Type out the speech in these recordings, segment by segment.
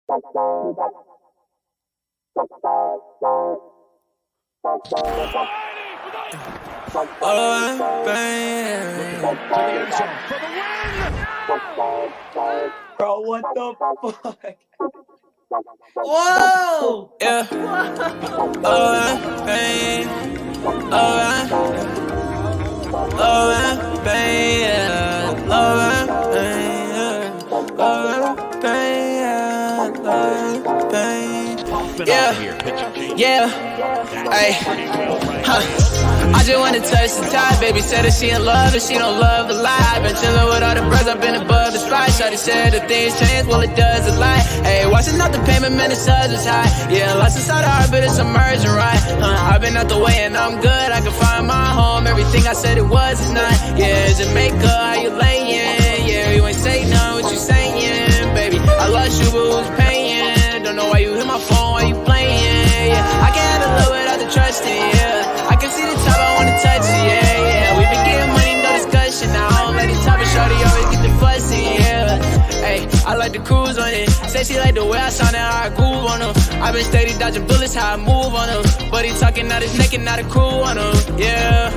Bro, what the fuck? Whoa! Yeah. Yeah. Ay. I just wanna touch the top. Baby said that she in love and she don't love a lie. Been chillin' with all the bros, I've been above the spot. Shawty said that things change, well it does a lot. Hey, watching out the payment, man, the sun is high. Yeah, lost inside the heart, but it's emerging right. I've been out the way and I'm good. I can find my home. Everything I said it was is not. Yeah, Jamaica, how you layin'? Yeah, you ain't say none, what you saying, baby? I lost you, but who's paying? Don't know why you hit my phone, why you playing? Yeah, I can't handle it without the trusting. Yeah, I can see the top, I wanna touch it. Yeah, we been getting money, no discussion. Now I don't let the top of shorty always get the fussy. Yeah, hey, I like to cruise on it. Say she like the way I sound and how I groove on them. I been steady dodging bullets, how I move on them. But he talking out his neck and not a crew on them. Yeah,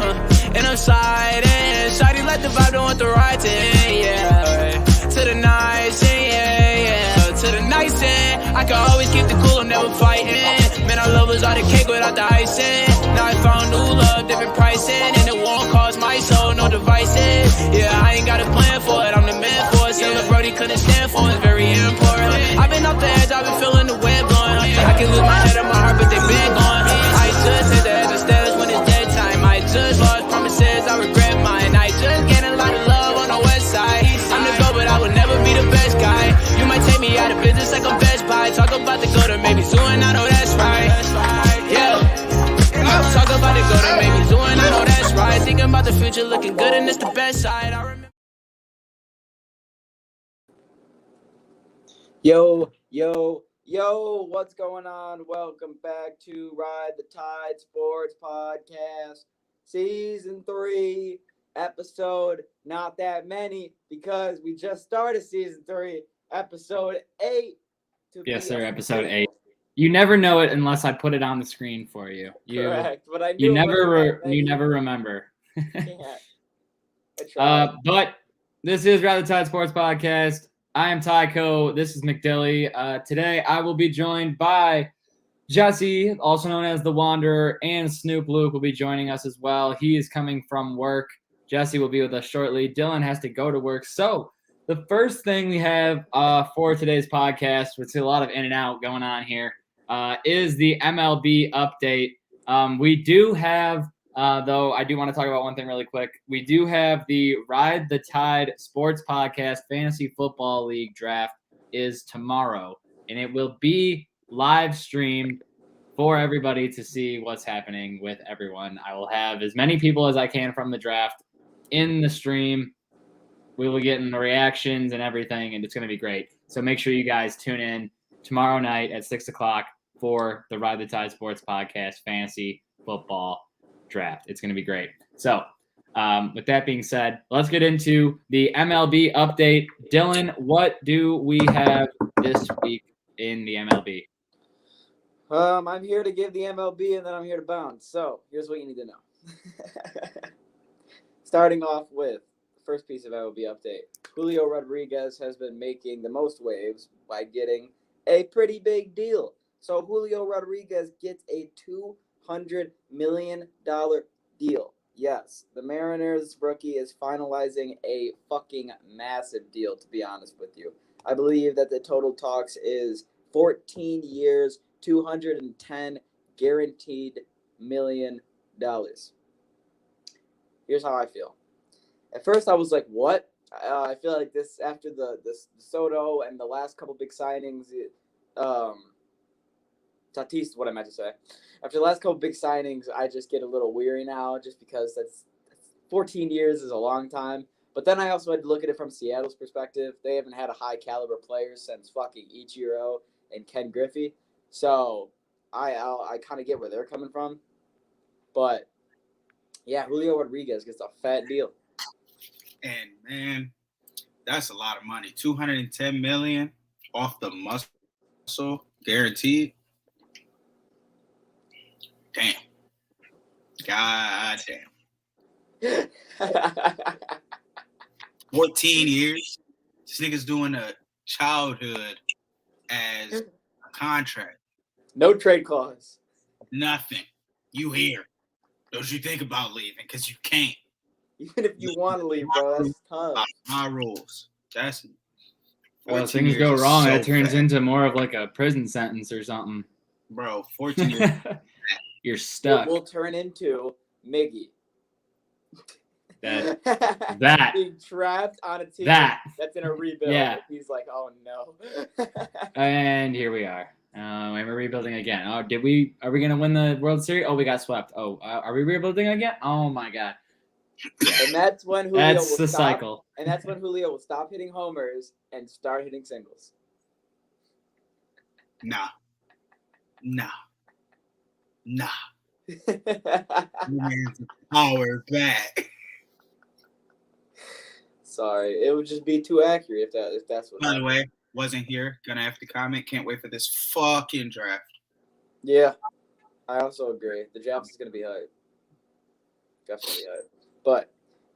and I'm sliding. Shawty like the vibe, don't want the ride to end. Yeah, right. To the nice end, yeah. To the nice end. I can always keep the cool, I'm never fighting. Man, I love is all the cake without the icing. Now I found new love, different pricing. And it won't cost my soul, no devices. Yeah, I ain't got a plan for it, I'm the man for it. Silver Brody couldn't stand for it, it's very important. I've been off the edge, I've been feeling the wind blowing. I can lose my head and my heart, but they been gone. I just hit the edge of stairs when it's daytime. I just lost promises, I regret mine. I just gained a lot of love on the west side. I'm the go, but I would never be the best guy. You might take me out of business like I'm Best Buy. Talk about the go to maybe soon, I know that's right. Yeah. Talk about the go to maybe soon, I know that's right. Thinking about the future, looking good and it's the best side. I remember. Yo, what's going on? Welcome back to Ride the Tide Sports Podcast, Season 3, episode not that many because we just started Season 3, episode 8. Yes, sir, episode 8. You never know it unless I put it on the screen for you. Correct, but I knew you never remember. Yeah. But this is Ride the Tide Sports Podcast. I am Tyco. This is McDilly. Today I will be joined by Jesse, also known as the Wanderer, and Snoop Luke will be joining us as well. He is coming from work. Jesse will be with us shortly. Dylan has to go to work. So the first thing we have for today's podcast, which is a lot of in and out going on here, is the MLB update. We do have, though, I do want to talk about one thing really quick. We do have the Ride the Tide Sports Podcast Fantasy Football League draft is tomorrow, and it will be live streamed for everybody to see what's happening with everyone. I will have as many people as I can from the draft in the stream. We will get in the reactions and everything, and it's going to be great. So make sure you guys tune in tomorrow night at 6 o'clock for the Ride the Tide Sports Podcast Fantasy Football Draft. It's going to be great. So with that being said, let's get into the MLB update. Dylan, what do we have this week in the MLB? I'm here to give the MLB, and then I'm here to bounce. So here's what you need to know. Starting off with the first piece of MLB update. Julio Rodriguez has been making the most waves by getting a pretty big deal. So Julio Rodriguez gets a $200 million deal. Yes, the Mariners rookie is finalizing a fucking massive deal, to be honest with you. I believe that the total talks is 14 years, $210 guaranteed million. Here's how I feel. At first, I was like, what? I feel like this, after the Soto and the last couple big signings, Tatis is what I meant to say. After the last couple big signings, I just get a little weary now, just because that's 14 years is a long time. But then I also had to look at it from Seattle's perspective. They haven't had a high caliber player since fucking Ichiro and Ken Griffey. So I kind of get where they're coming from. But yeah, Julio Rodriguez gets a fat deal. And man, that's a lot of money. $210 million off the So guaranteed. Damn. God damn. 14 years. This nigga's doing a childhood as a contract. No trade clause. Nothing. You here. Don't you think about leaving, because you can't. Even if you want to leave, bro, that's tough. My rules. That's Well, 14 things years go is wrong. so It turns fat. into more of like a prison sentence or something. Bro, 14 years. You're stuck. Will turn into Miggy. That. Being trapped on a team that's in a rebuild. Yeah. He's like, oh no. And here we are. And we're rebuilding again. Oh, are we gonna win the World Series? Oh, we got swept. Oh, are we rebuilding again? Oh my God. And that's when Julio That's will the stop. cycle. And that's when Julio will stop hitting homers and start hitting singles. Nah. Man's power back. Sorry, it would just be too accurate if that's what. By the way, wasn't here. Gonna have to comment. Can't wait for this fucking draft. Yeah, I also agree. The draft is gonna be hype. Definitely hype. But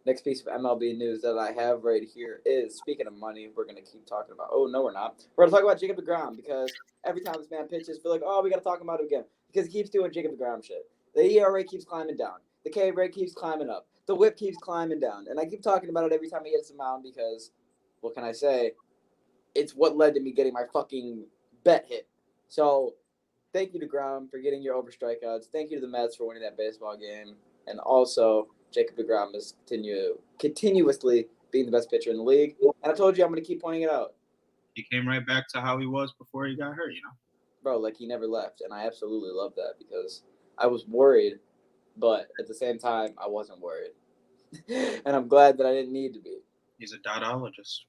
next piece of MLB news that I have right here is, speaking of money, we're gonna keep talking about. Oh no, we're not. We're gonna talk about Jacob deGrom, because every time this man pitches, feel like, oh, we gotta talk about it again, because he keeps doing Jacob deGrom shit. The ERA keeps climbing down. The K rate keeps climbing up. The whip keeps climbing down. And I keep talking about it every time he hits the mound because, what can I say? It's what led to me getting my fucking bet hit. So, thank you to DeGrom for getting your over strikeouts. Thank you to the Mets for winning that baseball game. And also, Jacob deGrom is continuously being the best pitcher in the league. And I told you I'm going to keep pointing it out. He came right back to how he was before he got hurt, Bro, like he never left. And I absolutely love that, because I was worried, but at the same time, I wasn't worried. And I'm glad that I didn't need to be. He's a dotologist.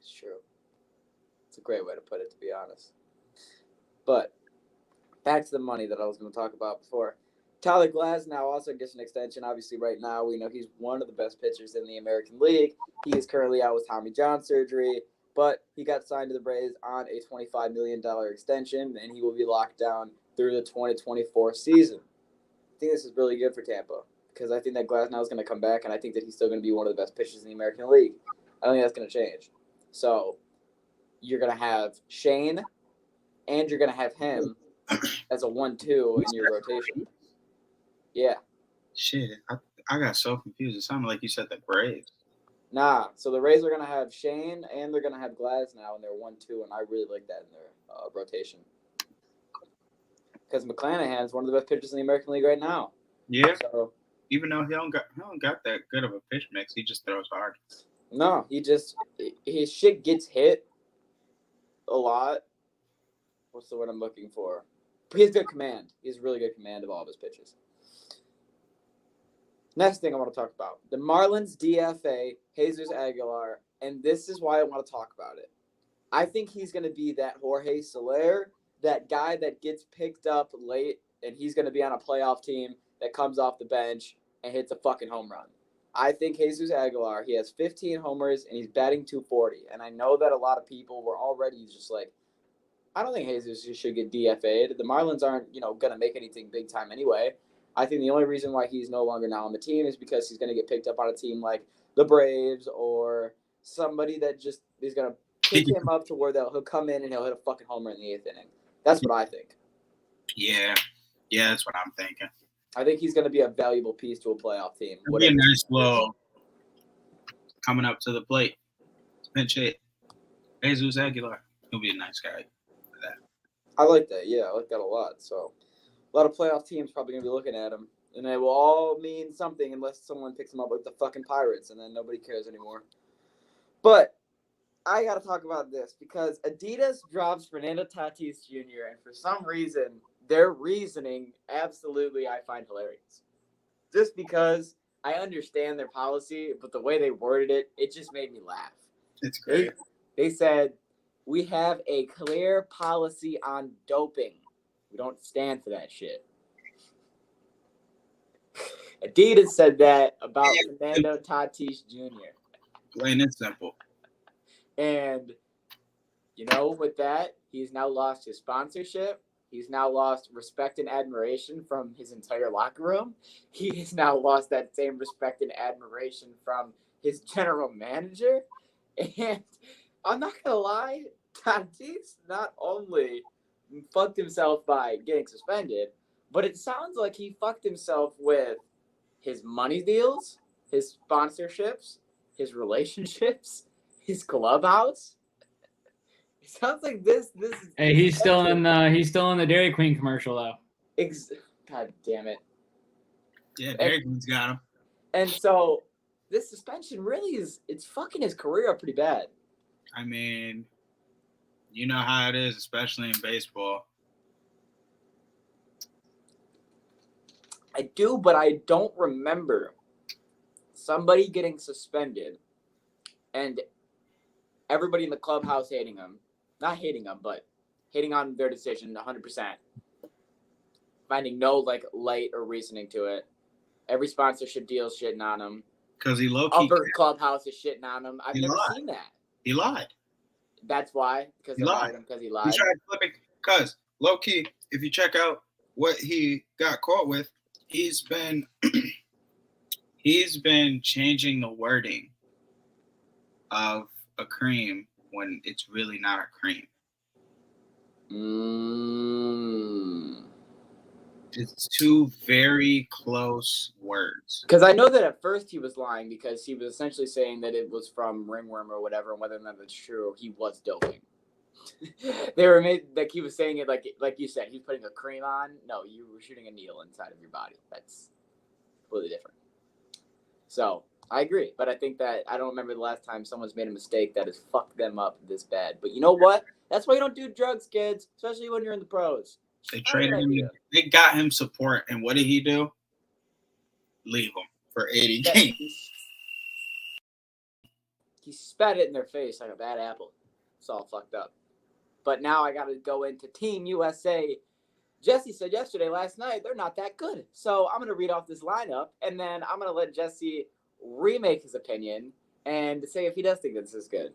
It's true. It's a great way to put it, to be honest. But back to the money that I was going to talk about before. Tyler Glasnow also gets an extension. Obviously, right now, we know he's one of the best pitchers in the American League. He is currently out with Tommy John surgery, but he got signed to the Braves on a $25 million extension, and he will be locked down through the 2024 season. I think this is really good for Tampa, because I think that Glasnow is going to come back, and I think that he's still going to be one of the best pitchers in the American League. I don't think that's going to change. So you're going to have Shane, and you're going to have him as a 1-2 in your rotation. Yeah. Shit, I got so confused. It sounded like you said the Braves. Nah, so the Rays are going to have Shane, and they're going to have Glasnow in their 1-2, and I really like that in their rotation. Because McClanahan is one of the best pitchers in the American League right now. Yeah. So, even though he don't got that good of a pitch mix, he just throws hard. no, his shit gets hit a lot. What's the word I'm looking for? He has good command. He has really good command of all of his pitches. Next thing I want to talk about. The Marlins DFA, Jesus Aguilar, and this is why I want to talk about it. I think he's going to be that Jorge Soler, that guy that gets picked up late, and he's going to be on a playoff team that comes off the bench and hits a fucking home run. I think Jesus Aguilar, he has 15 homers, and he's batting .240. And I know that a lot of people were already just like, I don't think Jesus should get DFA'd. The Marlins aren't, going to make anything big time anyway. I think the only reason why he's no longer now on the team is because he's going to get picked up on a team like the Braves or somebody that just is going to pick him up to where he'll come in and he'll hit a fucking homer in the 8th inning. That's what I think. Yeah, that's what I'm thinking. I think he's going to be a valuable piece to a playoff team. It'll be a nice little coming up to the plate. Pinch hit. Jesus Aguilar. He'll be a nice guy for that. I like that. Yeah, I like that a lot. So a lot of playoff teams probably going to be looking at him. And it will all mean something unless someone picks him up like the fucking Pirates, and then nobody cares anymore. But I got to talk about this because Adidas drops Fernando Tatis Jr., and for some reason, their reasoning absolutely I find hilarious. Just because I understand their policy, but the way they worded it, it just made me laugh. It's great. They said, we have a clear policy on doping. We don't stand for that shit. Adidas said that about Fernando Tatis Jr. Plain and simple. And You know, with that, he's now lost his sponsorship. He's now lost respect and admiration from his entire locker room. He has now lost that same respect and admiration from his general manager. And I'm not going to lie, Tatis not only fucked himself by getting suspended, but it sounds like he fucked himself with his money deals, his sponsorships, his relationships, his clubhouse. It sounds like this. Hey, he's still in the Dairy Queen commercial though. God damn it. Yeah, Dairy Queen's got him. And so this suspension really it's fucking his career up pretty bad. I mean, you know how it is, especially in baseball. I do, but I don't remember somebody getting suspended and everybody in the clubhouse hating him. Not hating him, but hating on their decision 100%. Finding no light or reasoning to it. Every sponsorship deal is shitting on him. Because he low-key. Upper clubhouse is shitting on him. I've never seen that. He lied. That's why? Because he lied. He lied. He tried flipping. Because low-key, if you check out what he got caught with, he's been changing the wording of a cream when it's really not a cream. It's two very close words. Because I know that at first he was lying because he was essentially saying that it was from ringworm or whatever, and whether or not that's true, he was doping. They were made like he was saying it like you said, he's putting a cream on. No, you were shooting a needle inside of your body. That's completely different. So I agree, but I think that I don't remember the last time someone's made a mistake that has fucked them up this bad. But you know what? That's why you don't do drugs, kids, especially when you're in the pros. They traded him. They got him support, and what did he do? Leave him for 80 games. He spat it in their face like a bad apple. It's all fucked up. But now I got to go into Team USA. Jesse said last night, they're not that good. So I'm going to read off this lineup, and then I'm going to let Jesse remake his opinion and say if he does think this is good.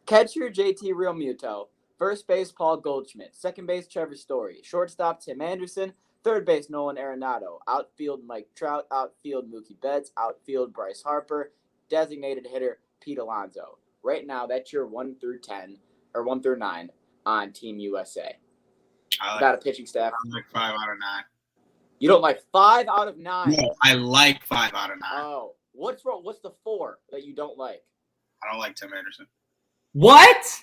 Catcher, JT Realmuto. First base, Paul Goldschmidt. Second base, Trevor Story. Shortstop, Tim Anderson. Third base, Nolan Arenado. Outfield, Mike Trout. Outfield, Mookie Betts. Outfield, Bryce Harper. Designated hitter, Pete Alonso. Right now, that's your 1 through 10 or 1 through 9 on Team USA. About a pitching staff. I like 5 out of 9. You don't like 5 out of 9? No, I like 5 out of 9. Oh, what's the 4 that you don't like? I don't like Tim Anderson. What?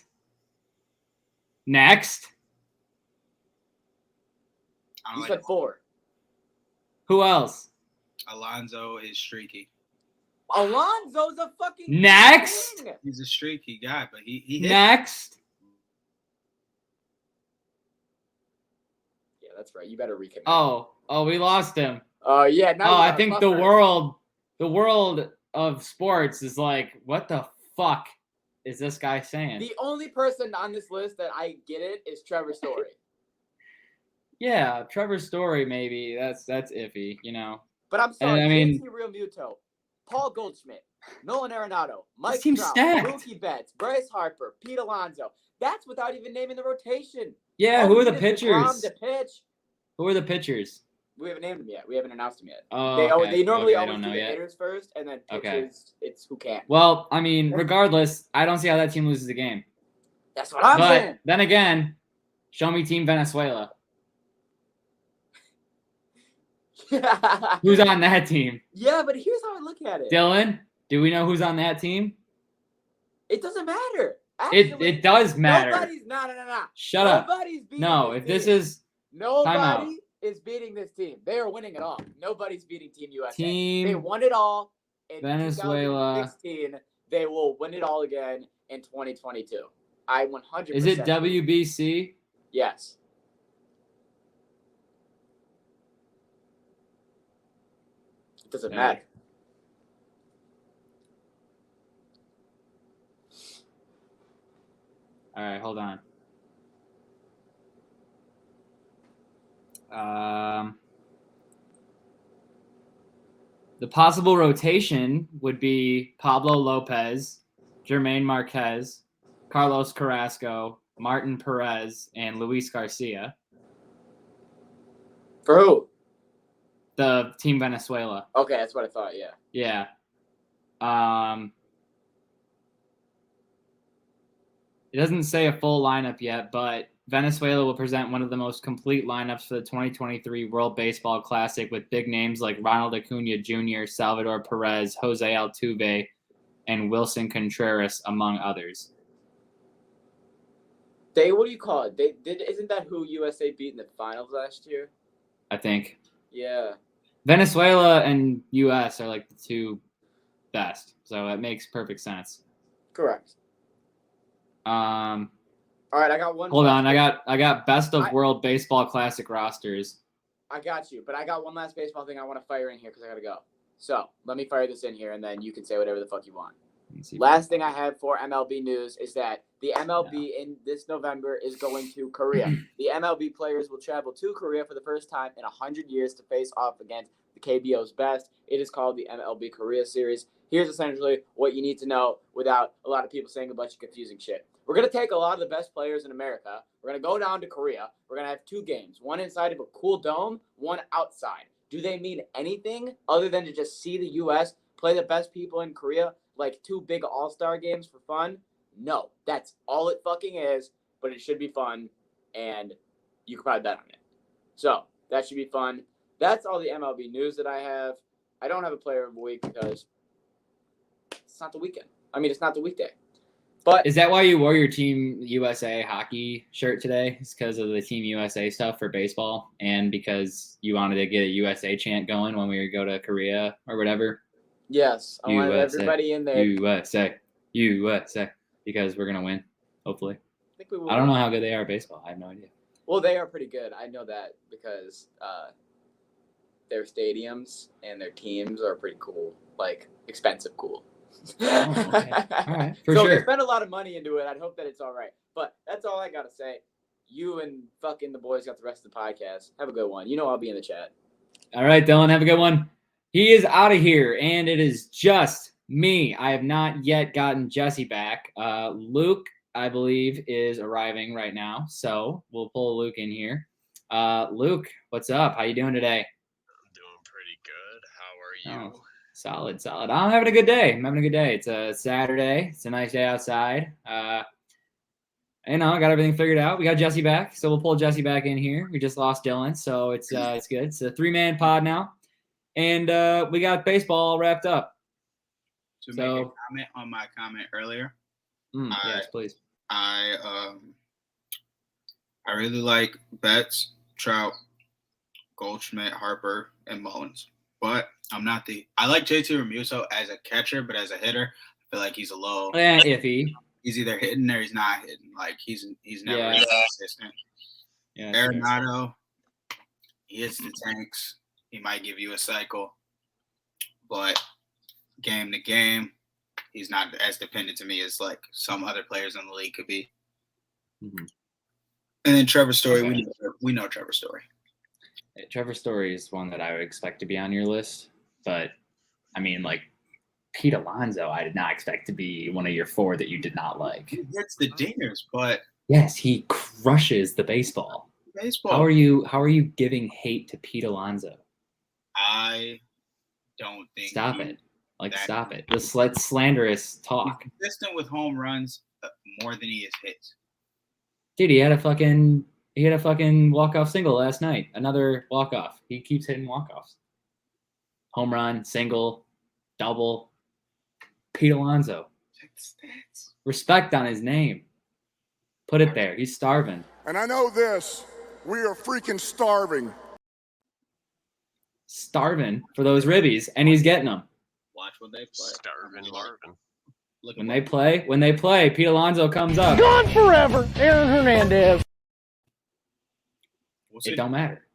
Next. You said 4. Who else? Alonso is streaky. Alonso's a fucking next. King. He's a streaky guy, but he hit. Next. Yeah, that's right. You better recommit. Oh, we lost him. Yeah. Now I think the world of sports is like, what the fuck is this guy saying? The only person on this list that I get it is Trevor Story. Yeah, Trevor Story maybe. That's iffy, you know. But I'm sorry, I mean, JT Realmuto, Paul Goldschmidt, Nolan Arenado, Mike seems Trout, stacked. Mookie Betts, Bryce Harper, Pete Alonso. That's without even naming the rotation. Yeah, who are the pitchers? To pitch. Who are the pitchers? We haven't named them yet. We haven't announced them yet. Oh, They normally always don't do know the yet. hitters first, and then pitchers. Okay. It's who can. Well, I mean, regardless, I don't see how that team loses the game. That's what I'm saying. But then again, show me Team Venezuela. Who's on that team? Yeah, but here's how I look at it. Dylan, do we know who's on that team? It doesn't matter. Actually, It does matter. No. Shut up. Nobody's beating No, this if this team. is Nobody is beating this team. They are winning it all. Nobody's beating Team USA. Team They won it all in Venezuela. 2016. They will win it all again in 2022. I 100%. Is it WBC? Yes. It doesn't matter. All right, hold on. The possible rotation would be Pablo Lopez, Jermaine Marquez, Carlos Carrasco, Martin Perez, and Luis Garcia. For who? The Team Venezuela. Okay, that's what I thought. Yeah. Yeah. It doesn't say a full lineup yet, but Venezuela will present one of the most complete lineups for the 2023 World Baseball Classic with big names like Ronald Acuna Jr., Salvador Perez, Jose Altuve, and Wilson Contreras, among others. What do you call it? Isn't that who USA beat in the finals last year? I think. Yeah. Venezuela and U.S. are like the two best, so it makes perfect sense. Correct. All right, I got one. Hold on, I got best of World Baseball Classic rosters. I got you, but I got one last baseball thing I want to fire in here because I gotta go. So let me fire this in here, and then you can say whatever the fuck you want. Last thing I have for MLB news is that the MLB in this November is going to Korea. The MLB players will travel to Korea for the first time in 100 years to face off against the KBO's best. It is called the Mlb Korea Series. Here's essentially what you need to know without a lot of people saying a bunch of confusing shit. We're going to take a lot of the best players in America. We're going to go down to Korea. We're going to have 2 games, one inside of a cool dome, one outside. Do they mean anything other than to just see the U.S. play the best people in Korea, like 2 big all-star games for fun? No, that's all it fucking is, but it should be fun, and you can probably bet on it. So that should be fun. That's all the MLB news that I have. I don't have a player of the week because it's not the weekend. I mean, it's not the weekday. But is that why you wore your Team USA hockey shirt today? It's because of the Team USA stuff for baseball and because you wanted to get a USA chant going when we go to Korea or whatever? Yes, I want everybody in there. USA, because we're going to win, hopefully. I think we will. I don't know how good they are at baseball. I have no idea. Well, they are pretty good. I know that because their stadiums and their teams are pretty cool, like expensive cool. Oh, okay. All right, for so sure. they spend a lot of money into it. I'd hope that it's all right. But that's all I got to say. You and fucking the boys got the rest of the podcast. Have a good one. You know I'll be in the chat. All right, Dylan, have a good one. He is out of here, and it is just me. I have not yet gotten Jesse back. Luke, I believe, is arriving right now, so we'll pull Luke in here. Luke, what's up? How you doing today? I'm doing pretty good. How are you? Oh, solid. I'm having a good day. It's a Saturday. It's a nice day outside. I got everything figured out. We got Jesse back, so we'll pull Jesse back in here. We just lost Dylan, so it's good. It's a 3-man pod now. And we got baseball all wrapped up. To make a comment on my comment earlier. Yes, please. I really like Betts, Trout, Goldschmidt, Harper, and Mullins. But I like JT Realmuto as a catcher, but as a hitter, I feel like he's a little iffy. He's either hitting or he's not hitting. Like he's never really consistent. Yeah, Arenado, he hits the tanks. He might give you a cycle, but game to game, he's not as dependent to me as like some other players in the league could be. Mm-hmm. And then Trevor Story, we know Trevor Story. Trevor Story is one that I would expect to be on your list, but I mean, like Pete Alonso, I did not expect to be one of your 4 that you did not like. He hits the dingers, but yes, he crushes the baseball. How are you giving hate to Pete Alonso? I don't think. Stop it. Stop it. This slanderous talk. He's consistent with home runs more than he is hits. Dude, he had a fucking walk-off single last night. Another walk-off. He keeps hitting walk-offs. Home run, single, double. Pete Alonso. Check the stats. Respect on his name. Put it there. He's starving. And I know this. We are freaking starving. Starving for those ribbies, and he's getting them. Watch when they play. Starving Marvin. When they play, Pete Alonso comes up. Gone forever, Aaron Hernandez. It don't matter.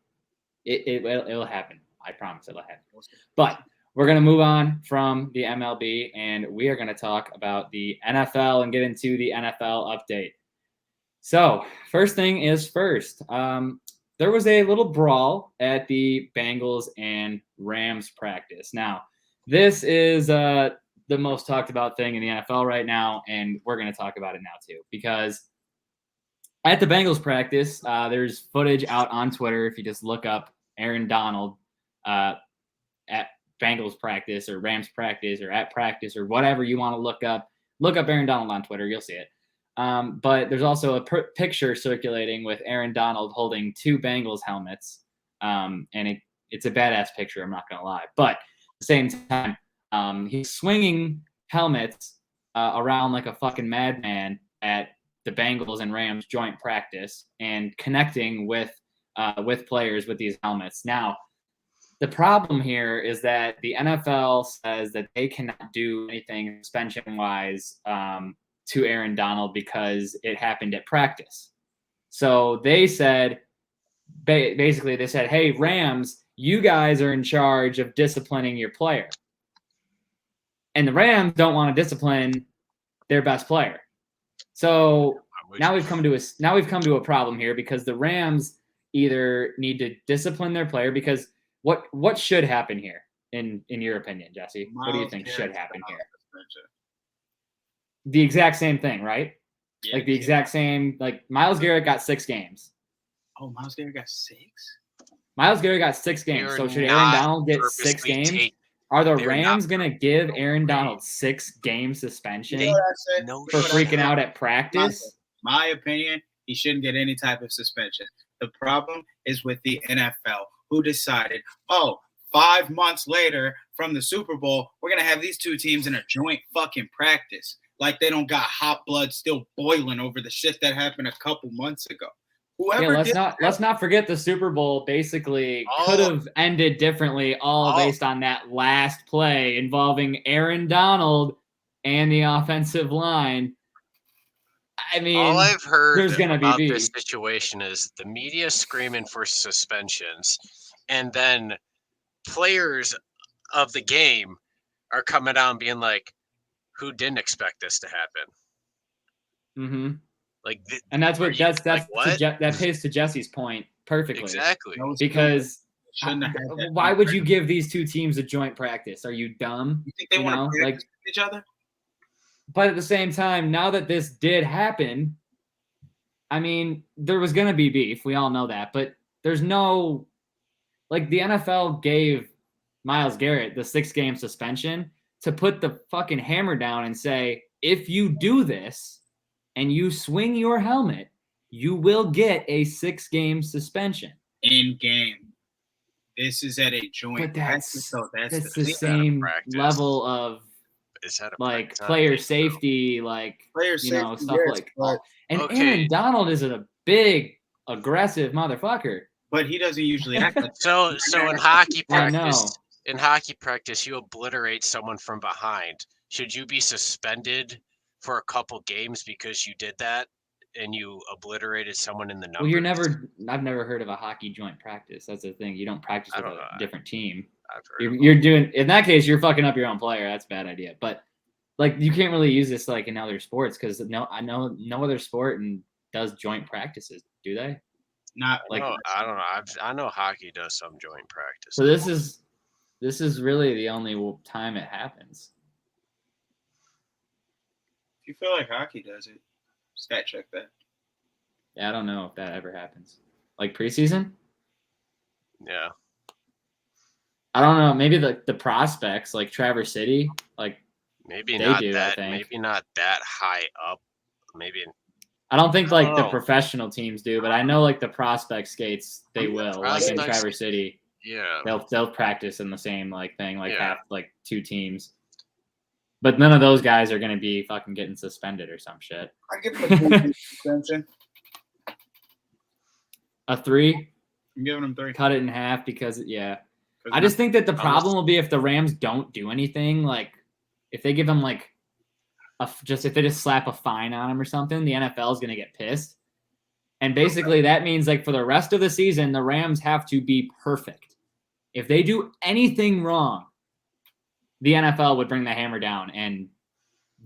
It'll happen. I promise it'll happen. But we're going to move on from the MLB, and we are going to talk about the NFL and get into the NFL update. So first thing is first. There was a little brawl at the Bengals and Rams practice. Now, this is the most talked about thing in the NFL right now, and we're going to talk about it now too, because at the Bengals practice, there's footage out on Twitter. If you just look up Aaron Donald at Bengals practice or Rams practice or at practice or whatever you want to look up Aaron Donald on Twitter. You'll see it. But there's also a picture circulating with Aaron Donald holding 2 Bengals helmets. And it's a badass picture. I'm not going to lie. But at the same time, he's swinging helmets around like a fucking madman at the Bengals and Rams joint practice and connecting with players with these helmets. Now, the problem here is that the NFL says that they cannot do anything suspension-wise to Aaron Donald because it happened at practice. So they said, basically they said, hey, Rams, you guys are in charge of disciplining your player. And the Rams don't want to discipline their best player. So now we've come to a problem here because the Rams either need to discipline their player because what should happen here in your opinion, Jesse? What do you think should happen here? The exact same thing, right? Yeah, like the exact same. Like Myles Garrett got 6 games. Oh, Myles Garrett got 6? Myles Garrett got 6 games. So should Aaron Donald get 6 games? Are the Rams going to give Aaron Donald 6-game suspension for freaking out at practice? My opinion, he shouldn't get any type of suspension. The problem is with the NFL, who decided, 5 months later from the Super Bowl, we're going to have these 2 teams in a joint fucking practice. Like they don't got hot blood still boiling over the shit that happened a couple months ago. Let's not forget the Super Bowl basically could have ended differently based on that last play involving Aaron Donald and the offensive line. I mean, all I've heard about be this situation is the media screaming for suspensions, and then players of the game are coming out and being like, who didn't expect this to happen? Mm-hmm. Like, and that's that pays to Jesse's point perfectly. Exactly. Because why would you give these 2 teams a joint practice? Are you dumb? You think they want to practice each other? But at the same time, now that this did happen, I mean, there was going to be beef. We all know that. But there's no – like the NFL gave Myles Garrett the 6-game suspension to put the fucking hammer down and say, if you do this and you swing your helmet, you will get a 6-game suspension. In game. This is at a joint. But that's the same level of like player safety, stuff like that. And Aaron Donald is a big, aggressive motherfucker. But he doesn't usually act like so in hockey practice. In hockey practice, you obliterate someone from behind. Should you be suspended for a couple games because you did that and you obliterated someone in the numbers? Well, I've never heard of a hockey joint practice. That's the thing. You don't practice with a different team. You're doing, in that case, you're fucking up your own player. That's a bad idea. But like, you can't really use this like in other sports because I know no other sport does joint practices, do they? Not like I don't know. I know hockey does some joint practice. So this is really the only time it happens. If you feel like hockey does it, stat check that. Yeah, I don't know if that ever happens. Like preseason? Yeah. I don't know. Maybe the prospects, like Traverse City, like maybe not that. Maybe not that high up. Maybe. I don't think like the professional teams do, but I know like the prospect skates they will. Like in Traverse City. Yeah. They'll practice in the same like thing, like half like 2 teams. But none of those guys are going to be fucking getting suspended or some shit. I give them a suspension. A 3? I'm giving them 3. Cut it in half because I just think that the problem will be if the Rams don't do anything, like if they give them like if they just slap a fine on them or something, the NFL is going to get pissed. And basically that means like for the rest of the season, the Rams have to be perfect. If they do anything wrong, the NFL would bring the hammer down and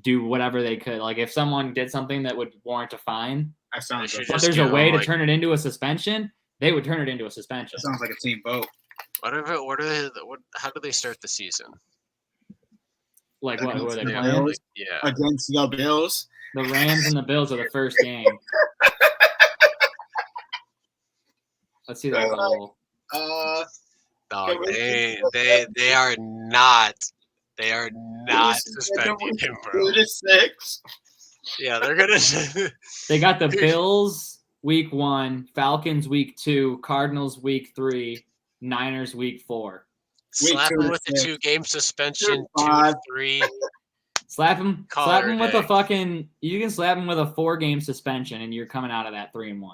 do whatever they could. Like if someone did something that would warrant a fine, but there's a way to turn it into a suspension, they would turn it into a suspension. That sounds like a team vote. How do they start the season? Like what? Who are they playing? Against the Bills. The Rams and the Bills are the first game. Let's see that goal. Dog, they are not. They are not suspending him, bro. 2-6. Yeah, they're gonna. They got the Bills week 1, Falcons week 2, Cardinals week 3, Niners week 4. Slap him with a 2-game suspension, 2-3. Slap him with a a fucking. You can slap him with a 4-game suspension, and you're coming out of that 3-1.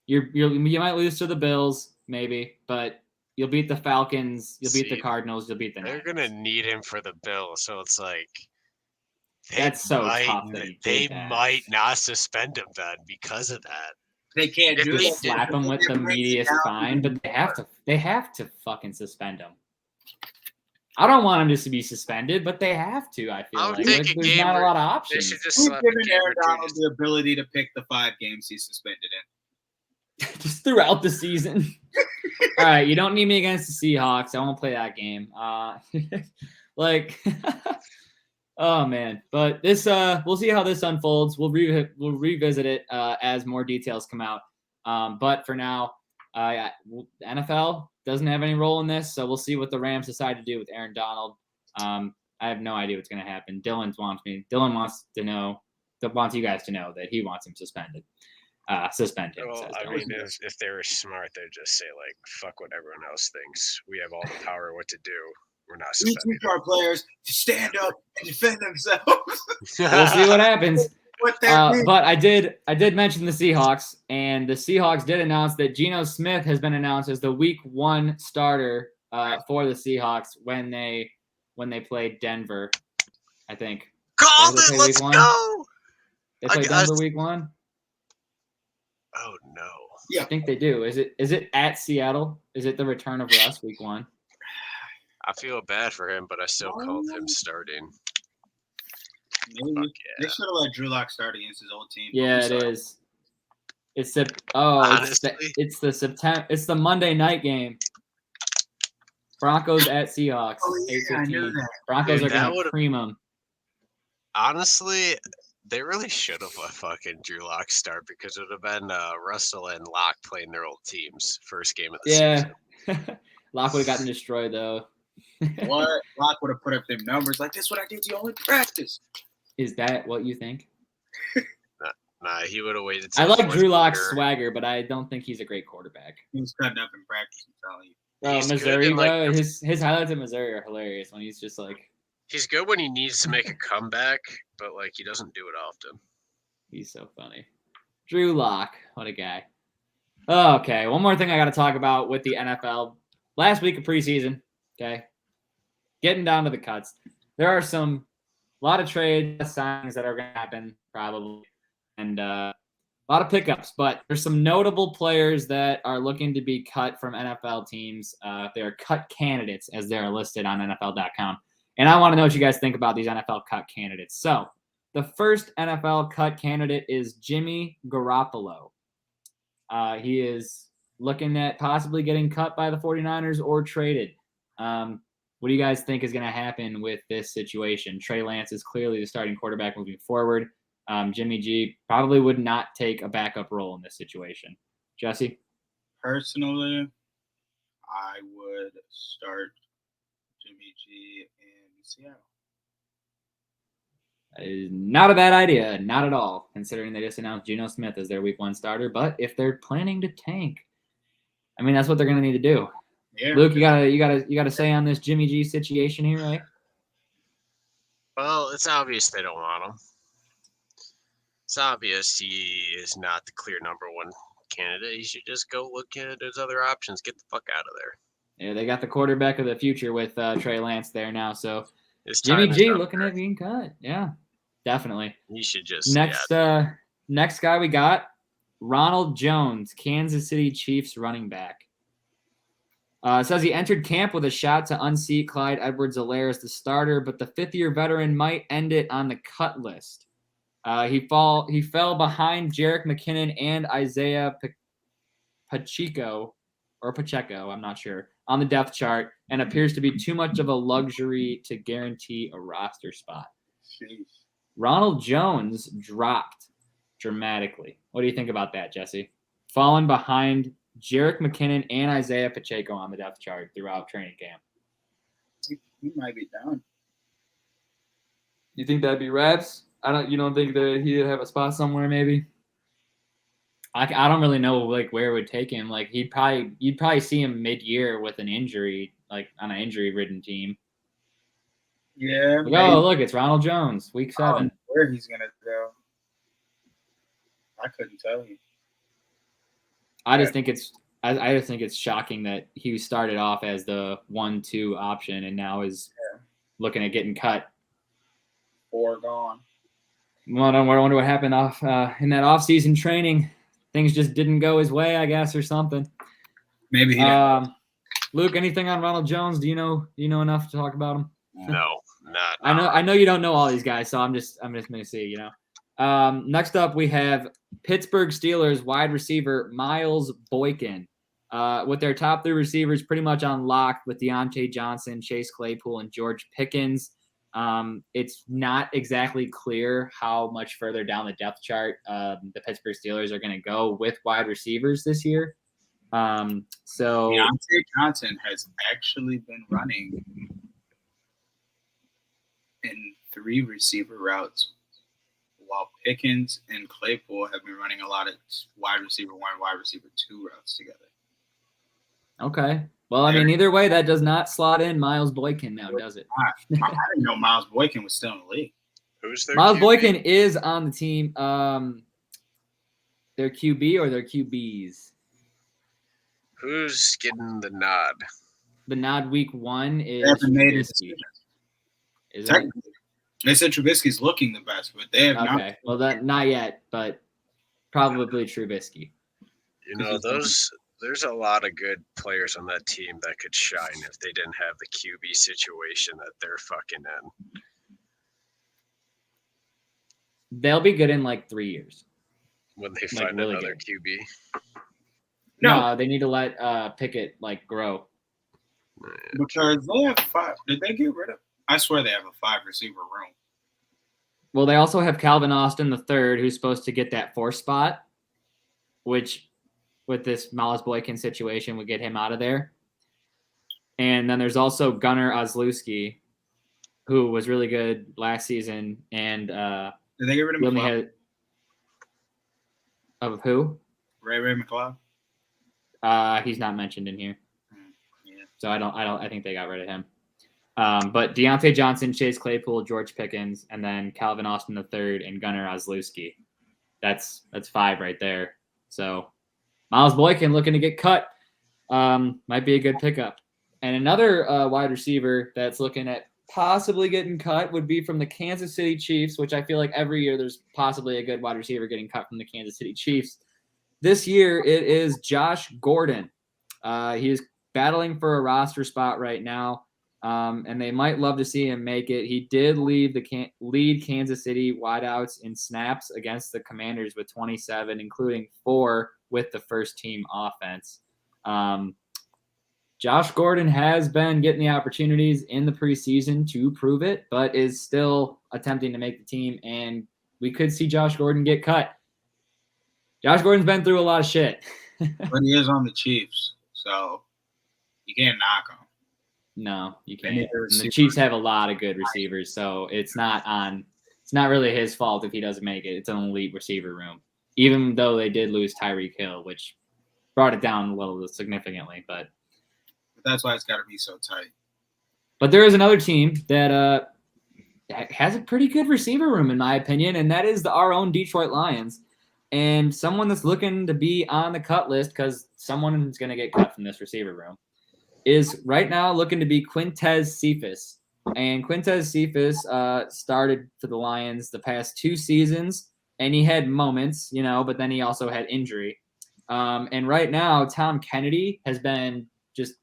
You might lose to the Bills, maybe, but you'll beat the Falcons. You'll beat the Cardinals. You'll beat the Niners. They're gonna need him for the Bills, so it's like. That's so tough that they might not suspend him then because of that. They can't do it. Slap him with the meatiest fine, but they have to fucking suspend him. I don't want him just to be suspended, but they have to. I feel like there's not a lot of options. Who's given Aaron Donald the ability to pick the 5 games he's suspended in? Just throughout the season. All right, you don't need me against the Seahawks. I won't play that game. Oh man, but this we'll see how this unfolds. We'll revisit it as more details come out. But for now, NFL doesn't have any role in this, so we'll see what the Rams decide to do with Aaron Donald. I have no idea what's going to happen. Dylan wants you guys to know that he wants him suspended. Suspend him. Well, I mean, if they were smart, they'd just say like, "Fuck what everyone else thinks. We have all the power what to do. We're not We suspending." teach our players to stand up and defend themselves. We'll see what happens. What that means. But I did mention the Seahawks, and the Seahawks did announce that Geno Smith has been announced as the Week 1 starter for the Seahawks when they played Denver. I think. Called it. Let's go. They played Denver Week 1. Oh no. Yeah. I think they do. Is it at Seattle? Is it the return of Russ Week 1? I feel bad for him, but I still called him starting. Maybe. They should have let Drew Lock start against his old team. Yeah, it is. It's the Monday night game. Broncos at Seahawks. Oh, yeah, I knew that. Broncos are going to cream them. Honestly, they really should have let fucking Drew Lock start because it would have been Russell and Locke playing their old teams first game of the season. Yeah. Locke would have gotten destroyed, though. What? Locke would have put up them numbers like, this is what I did to you only practice. Is that what you think? Nah, he would have waited. I like Drew Lock's swagger, but I don't think he's a great quarterback. He was cutting up in practice, I'm telling you. Oh, Missouri, bro. His highlights in Missouri are hilarious when he's just like. He's good when he needs to make a comeback, but like he doesn't do it often. He's so funny. Drew Lock, what a guy. Okay, one more thing I got to talk about with the NFL. Last week of preseason, okay, getting down to the cuts. There are a lot of trade signings that are going to happen probably, and a lot of pickups. But there's some notable players that are looking to be cut from NFL teams. They're cut candidates as they're listed on NFL.com. And I want to know what you guys think about these NFL cut candidates. So the first NFL cut candidate is Jimmy Garoppolo. He is looking at possibly getting cut by the 49ers or traded. What do you guys think is going to happen with this situation? Trey Lance is clearly the starting quarterback moving forward. Jimmy G probably would not take a backup role in this situation. Jesse? Personally, I would start Jimmy G in Seattle. That is not a bad idea, not at all, considering they just announced Geno Smith as their Week 1 starter. But if they're planning to tank, I mean, that's what they're going to need to do. Yeah. Luke, you gotta say on this Jimmy G situation here, right? Well, it's obvious they don't want him. It's obvious he is not the clear number 1 candidate. He should just go look at his other options. Get the fuck out of there. Yeah, they got the quarterback of the future with Trey Lance there now. So His Jimmy time is G up looking there. at being cut. Yeah, definitely. He should just Next guy we got Ronald Jones, Kansas City Chiefs running back. It says he entered camp with a shot to unseat Clyde Edwards-Helaire as the starter, but the 5th-year veteran might end it on the cut list. He fell behind Jerick McKinnon and Isaiah Pacheco, I'm not sure, on the depth chart, and appears to be too much of a luxury to guarantee a roster spot. Jeez. Ronald Jones dropped dramatically. What do you think about that, Jesse? fallen behind Jerick McKinnon and Isaiah Pacheco on the depth chart throughout training camp. He might be down. You think that'd be reps? You don't think that he'd have a spot somewhere maybe? I don't really know like where it would take him. Like you'd probably see him mid-year with an injury, like on an injury-ridden team. Yeah. Like, oh, look, it's Ronald Jones, week 7. Where he's gonna go? I couldn't tell you. I just think it's shocking that he started off as the 1-2 option and now is looking at getting cut. 4 gone. Well, I wonder what happened in that off-season training. Things just didn't go his way, I guess, or something. Maybe he Luke, anything on Ronald Jones? Do you know enough to talk about him? No, not. I know you don't know all these guys, so I'm just gonna see, Next up we have Pittsburgh Steelers wide receiver Miles Boykin. With their top 3 receivers pretty much on lock with Deontay Johnson, Chase Claypool, and George Pickens. It's not exactly clear how much further down the depth chart the Pittsburgh Steelers are going to go with wide receivers this year. So Deontay Johnson has actually been running in 3 receiver routes, while Pickens and Claypool have been running a lot of wide receiver 1, wide receiver 2 routes together. Okay. Well, I mean, either way, that does not slot in Miles Boykin now, does it? I didn't know Miles Boykin was still in the league. Who's their Miles QB? Boykin is on the team. Their QB or their QBs? Who's getting the nod? The nod week 1 is They haven't made a Trubisky. decision. Is it? Technically, they said Trubisky's looking the best, but they have not. Okay. Well, that not yet, but probably Trubisky. There's a lot of good players on that team that could shine if they didn't have the QB situation that they're fucking in. They'll be good in like 3 years. When they find really another good. QB. No, they need to let Pickett like grow. Because they have 5. Did they get rid of? I swear they have a 5 receiver room. Well, they also have Calvin Austin III, who's supposed to get that 4th spot, which with this Miles Boykin situation would get him out of there. And then there's also Gunnar Olszewski, who was really good last season. And Did they get rid of McLeod? Of who? Ray McLeod? He's not mentioned in here. Yeah. So I think they got rid of him. But Deontay Johnson, Chase Claypool, George Pickens, and then Calvin Austin III and Gunnar Olszewski. That's 5 right there. So Miles Boykin looking to get cut. Might be a good pickup. And another wide receiver that's looking at possibly getting cut would be from the Kansas City Chiefs, which I feel like every year there's possibly a good wide receiver getting cut from the Kansas City Chiefs. This year it is Josh Gordon. He is battling for a roster spot right now, and they might love to see him make it. He did lead Kansas City wideouts in snaps against the Commanders with 27, including 4 with the first team offense. Josh Gordon has been getting the opportunities in the preseason to prove it, but is still attempting to make the team, and we could see Josh Gordon get cut. Josh Gordon's been through a lot of shit. But he is on the Chiefs, so you can't knock him. No, you can't. And the Chiefs have a lot of good receivers, so it's not really his fault if he doesn't make it. It's an elite receiver room, even though they did lose Tyreek Hill, which brought it down a little significantly. But that's why it's got to be so tight. But there is another team that has a pretty good receiver room, in my opinion, and that is our own Detroit Lions. And someone that's looking to be on the cut list, because someone is going to get cut from this receiver room, is right now looking to be Quintez Cephas. And Quintez Cephas started for the Lions the past 2 seasons, and he had moments, but then he also had injury. And right now, Tom Kennedy has been just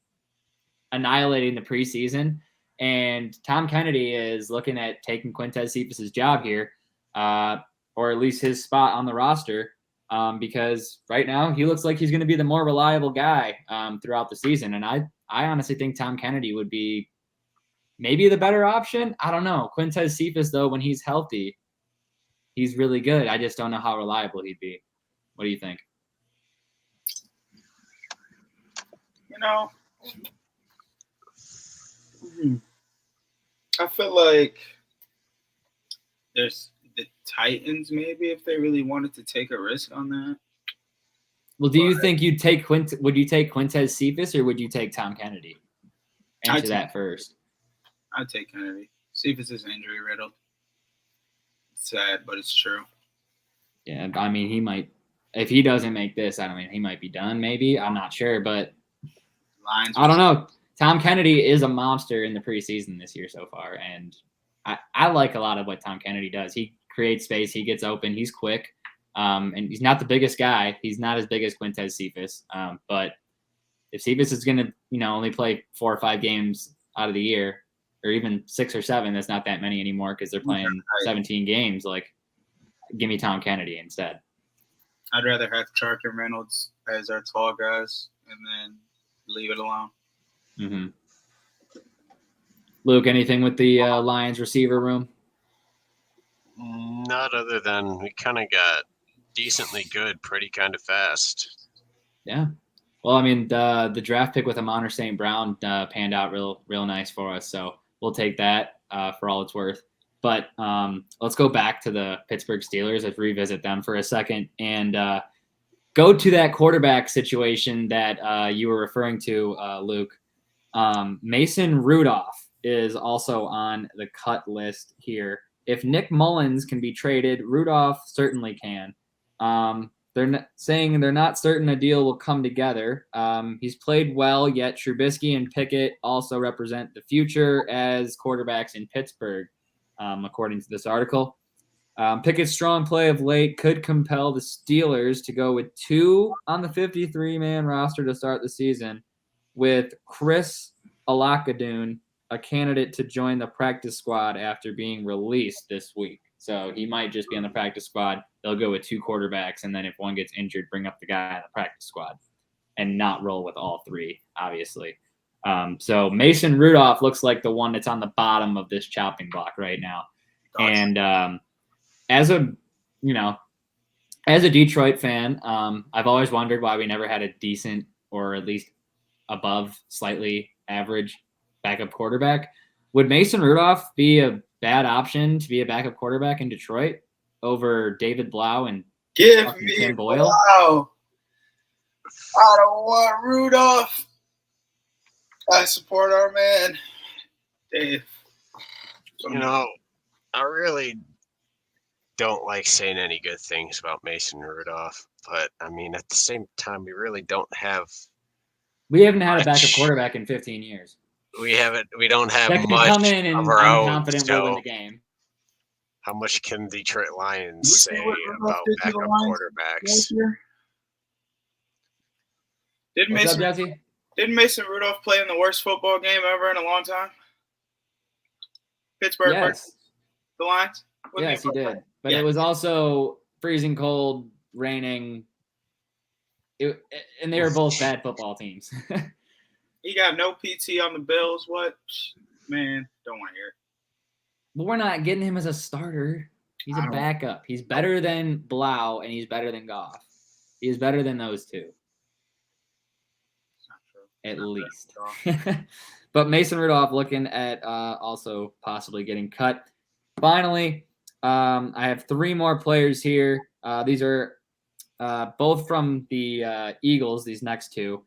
annihilating the preseason, and Tom Kennedy is looking at taking Quintez Cephas' job here, or at least his spot on the roster, because right now he looks like he's going to be the more reliable guy throughout the season. And I honestly think Tom Kennedy would be maybe the better option. I don't know. Quintez Cephas, though, when he's healthy, he's really good. I just don't know how reliable he'd be. What do you think? I feel like there's the Titans maybe if they really wanted to take a risk on that. Well, do you think you'd take would you take Quintez Cephas or would you take Tom Kennedy? Answer that first. I'd take Kennedy. Cephas is injury riddled. It's sad, but it's true. Yeah, I mean, he might. If he doesn't make this, I mean, he might be done. Maybe I'm not sure, but I don't know. Tom Kennedy is a monster in the preseason this year so far, and I like a lot of what Tom Kennedy does. He creates space, he gets open, he's quick, and he's not the biggest guy. He's not as big as Quintez Cephas, but if Cephas is going to, only play 4 or 5 games out of the year, or even 6 or 7, that's not that many anymore because they're playing 17 games. Like, give me Tom Kennedy instead. I'd rather have Chark and Reynolds as our tall guys and then leave it alone. Mm-hmm. Luke, anything with the Lions receiver room? Not other than we kind of got decently good pretty kind of fast. Yeah. Well, I mean, the draft pick with Amon St. Brown panned out real nice for us, so we'll take that for all it's worth. But let's go back to the Pittsburgh Steelers. Let's revisit them for a second and go to that quarterback situation that you were referring to, Luke. Mason Rudolph is also on the cut list here. If Nick Mullins can be traded, Rudolph certainly can. They're saying they're not certain a deal will come together. He's played well, yet Trubisky and Pickett also represent the future as quarterbacks in Pittsburgh. According to this article. Pickett's strong play of late could compel the Steelers to go with 2 on the 53-man roster to start the season, with Chris Alakadoon, a candidate to join the practice squad after being released this week. So he might just be on the practice squad. They'll go with 2 quarterbacks, and then if one gets injured, bring up the guy on the practice squad and not roll with all 3, obviously. So Mason Rudolph looks like the one that's on the bottom of this chopping block right now. Gotcha. And as a Detroit fan, I've always wondered why we never had a decent or at least above slightly average backup quarterback. Would Mason Rudolph be a bad option to be a backup quarterback in Detroit over David Blau and Give me Tim Boyle? Blau. I don't want Rudolph. I support our man, Dave. I really don't like saying any good things about Mason Rudolph, but I mean, at the same time, we really don't have. We haven't had a backup quarterback in 15 years. We haven't. We don't have that can much come in and of our I'm own. confident we'll win the game. How much can the Detroit Lions say about backup quarterbacks? Didn't Mason Rudolph play in the worst football game ever in a long time? Pittsburgh versus the Lions? Yes, he did. But it was also freezing cold, raining. And they were both bad football teams. He got no PT on the Bills. What? Man, don't want to hear it. But we're not getting him as a starter. He's a backup. He's better than Blau, and he's better than Goff. He is better than those 2. At least. But Mason Rudolph looking at also possibly getting cut. Finally, I have 3 more players here. These are both from the Eagles, these next 2.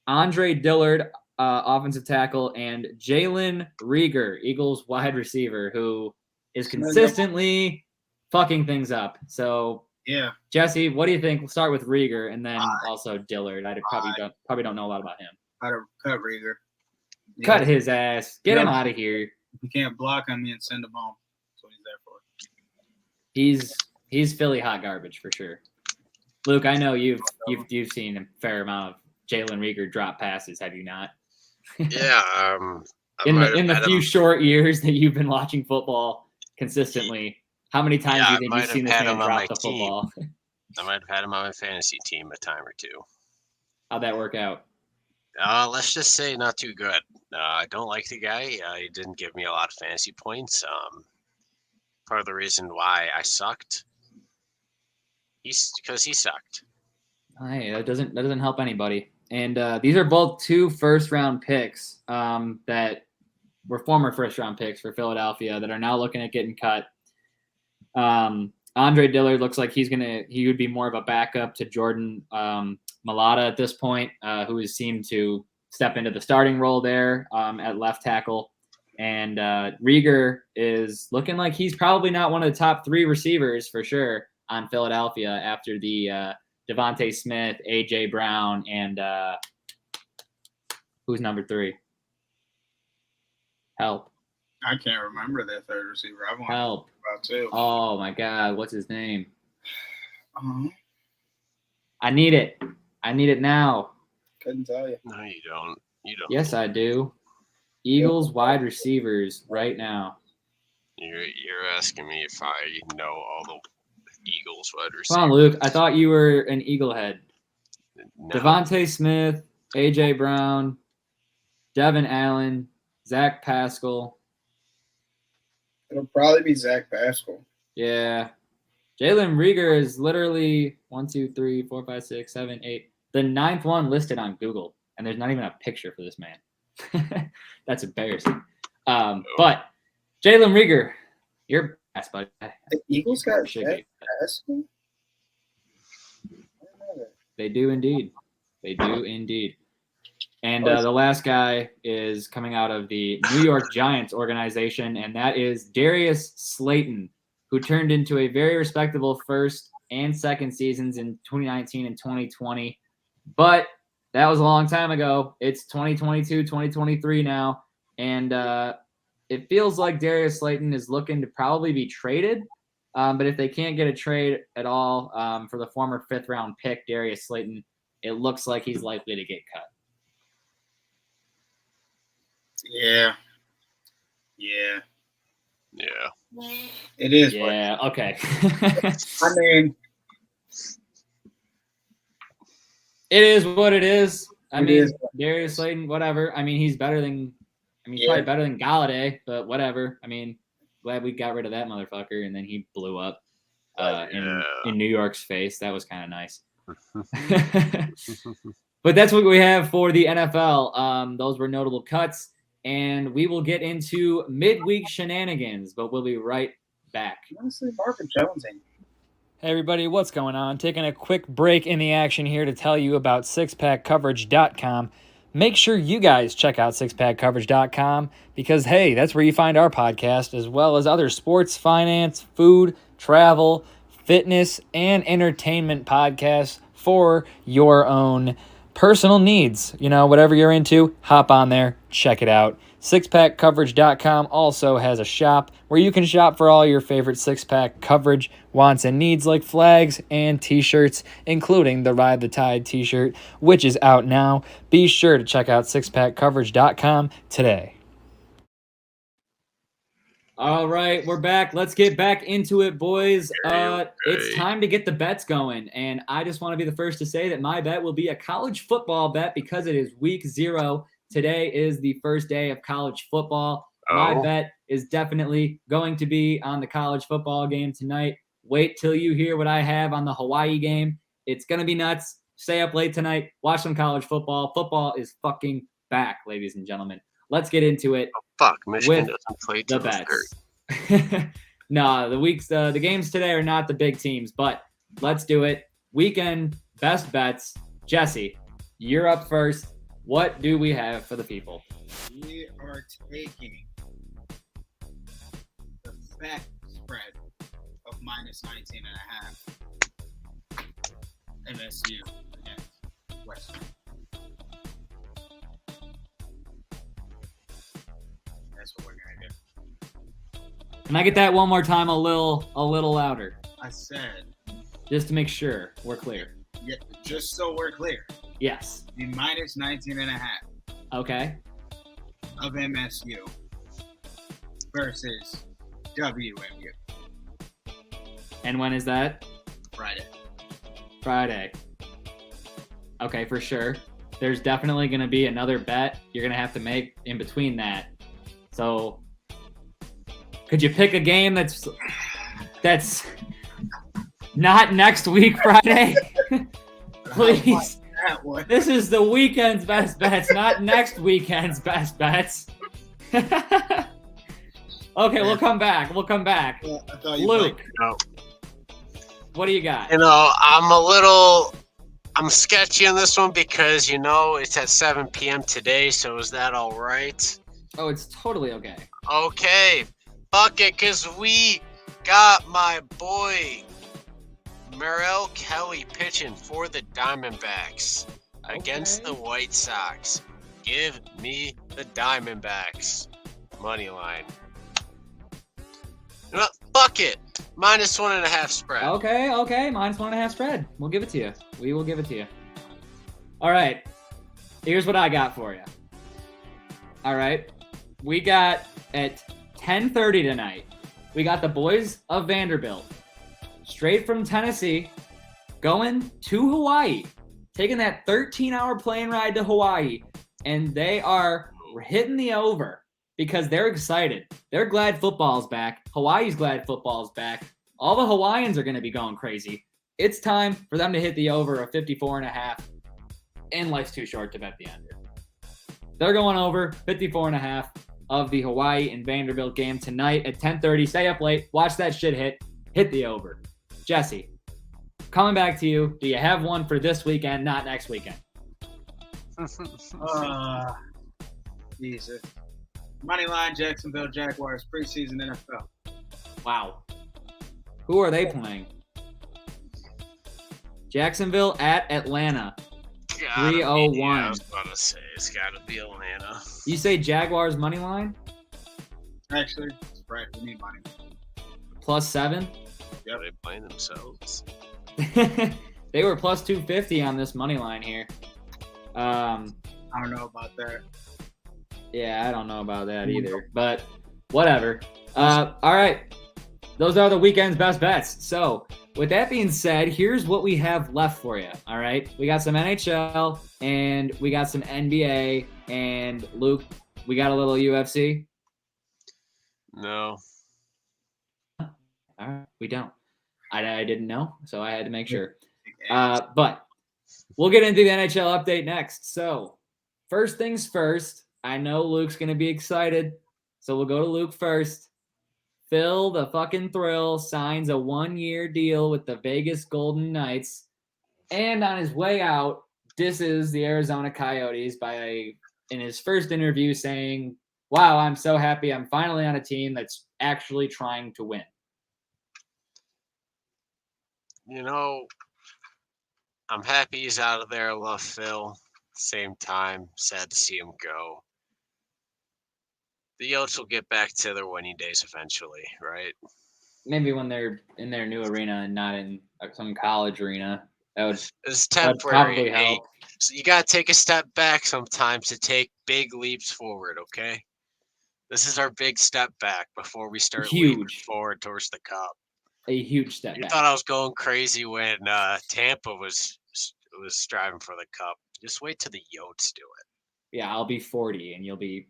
Andre Dillard, offensive tackle, and Jalen Reagor, Eagles wide receiver, who is consistently fucking things up. So, yeah, Jesse, what do you think? We'll start with Reagor and then also Dillard. I probably don't know a lot about him. I'd cut Reagor. Cut his ass. Get him out of here. You can't block on me and send him home. That's what he's there for. He's Philly hot garbage for sure. Luke, I know you've seen a fair amount of Jalen Reagor drop passes, have you not? Yeah. In the few short years that you've been watching football consistently, how many times do you think you've seen this man drop the football? I might have had him on my fantasy team a time or 2. How'd that work out? Let's just say not too good. I don't like the guy. He didn't give me a lot of fantasy points. Part of the reason why I sucked, because he sucked. Hey, that doesn't help anybody. And these are both 2 first-round picks that were former first-round picks for Philadelphia that are now looking at getting cut. Andre Dillard looks like he would be more of a backup to Jordan Mailata at this point, who has seemed to step into the starting role there at left tackle. And Rieger is looking like he's probably not one of the top 3 receivers for sure on Philadelphia after the Devontae Smith, A.J. Brown, and who's number 3? Help. I can't remember that third receiver. I want Help. About 2. Oh, my God. What's his name? Uh-huh. I need it. I need it now. Couldn't tell you. No, you don't. You don't. Yes, I do. Eagles wide receivers right now. You're asking me if I know all the Eagles wide receivers. Come on, Luke. I thought you were an Eagle head. No. Devontae Smith, A.J. Brown, Devin Allen, Zach Pascal. It'll probably be Zach Pascal. Yeah. Jalen Rieger is literally 1, 2, 3, 4, 5, 6, 7, 8. The 9th one listed on Google, and there's not even a picture for this man. That's embarrassing. But Jalen Rieger, you're best, buddy. The Eagles got Should Zach be. Pascal? They do indeed. They do indeed. And the last guy is coming out of the New York Giants organization, and that is Darius Slayton, who turned into a very respectable first and second seasons in 2019 and 2020. But that was a long time ago. It's 2022, 2023 now, and it feels like Darius Slayton is looking to probably be traded. But if they can't get a trade at all for the former 5th-round pick, Darius Slayton, it looks like he's likely to get cut. Yeah. It is. Yeah, okay. I mean, it is what it is. I mean, is. Darius Slayton, whatever. I mean, he's probably better than Galladay, but whatever. I mean, glad we got rid of that motherfucker, and then he blew up in New York's face. That was kind of nice. But that's what we have for the NFL. Those were notable cuts, and we will get into midweek shenanigans, but we'll be right back. Honestly, Marvin Jones ain't. Hey everybody, what's going on? Taking a quick break in the action here to tell you about sixpackcoverage.com. Make sure you guys check out sixpackcoverage.com because, hey, that's where you find our podcast as well as other sports, finance, food, travel, fitness, and entertainment podcasts for your own personal needs. You know, whatever you're into, hop on there, check it out. Sixpackcoverage.com also has a shop where you can shop for all your favorite six-pack coverage wants and needs like flags and t-shirts, including the Ride the Tide t-shirt, which is out now. Be sure to check out sixpackcoverage.com today. All right, we're back. Let's get back into it, boys. It's time to get the bets going, and I just want to be the first to say that my bet will be a college football bet because it is week 0. Today is the first day of college football. My bet is definitely going to be on the college football game tonight. Wait till you hear what I have on the Hawaii game. It's going to be nuts. Stay up late tonight. Watch some college football. Football is fucking back, ladies and gentlemen. Let's get into it. Michigan doesn't play the bets. No, the games today are not the big teams, but let's do it. Weekend best bets. Jesse, you're up first. What do we have for the people? We are taking the fat spread of minus 19.5. MSU against Western. That's what we're gonna do. Can I get that one more time a little louder? I said, just to make sure we're clear. Yeah, just so we're clear. Yes. The minus 19.5. Okay. Of MSU versus WMU. And when is that? Friday. Okay, for sure. There's definitely going to be another bet you're going to have to make in between that. So, could you pick a game that's not next week Friday? Please. that one. This is the weekend's best bets, not next weekend's best bets. Okay, we'll come back. I thought you Luke, No. what do you got? I'm sketchy on this one because, it's at 7 p.m. today, so is that all right? Oh, it's totally okay. Okay. Fuck it, because we got my boy Merrill Kelly pitching for the Diamondbacks against the White Sox. Give me the Diamondbacks. Money line. You know what? Fuck it. -1.5 spread. Okay, -1.5 spread. We'll give it to you. We will give it to you. All right. Here's what I got for you. All right. We got at 10:30 tonight. We got the boys of Vanderbilt, straight from Tennessee, going to Hawaii, taking that 13-hour plane ride to Hawaii, and they are hitting the over because they're excited. They're glad football's back. Hawaii's glad football's back. All the Hawaiians are going to be going crazy. It's time for them to hit the over of 54.5, and life's too short to bet the under. They're going over 54.5 of the Hawaii and Vanderbilt game tonight at 10:30. Stay up late. Watch that shit hit the over. Jesse, coming back to you. Do you have one for this weekend, not next weekend? Jesus. Moneyline Jacksonville Jaguars preseason NFL. Wow. Who are they playing? Jacksonville at Atlanta. 301. Yeah, I was about to say, it's got to be Atlanta. You say Jaguars money line? Actually, spread. We need money. +7? Are they playing themselves? They were +250 on this money line here. I don't know about that. Yeah, I don't know about that either, but whatever. All right. Those are the weekend's best bets. So with that being said, here's what we have left for you. All right. We got some NHL and we got some NBA, and Luke, we got a little UFC. No. All right. We don't. I didn't know, so I had to make sure. But we'll get into the NHL update next. So first things first, I know Luke's going to be excited, so we'll go to Luke first. Phil, the fucking Thrill, signs a 1-year deal with the Vegas Golden Knights, and on his way out, disses the Arizona Coyotes in his first interview saying, "Wow, I'm so happy I'm finally on a team that's actually trying to win." I'm happy he's out of there. I love Phil. Same time, sad to see him go. The Yotes will get back to their winning days eventually, right? Maybe when they're in their new arena and not in some college arena. It's That'd temporary. probably help. So you got to take a step back sometimes to take big leaps forward, okay? This is our big step back before we start leaping forward towards the cup. A huge step You back. thought I was going crazy when Tampa was striving for the cup. Just wait till the Yotes do it. Yeah, I'll be 40 and you'll be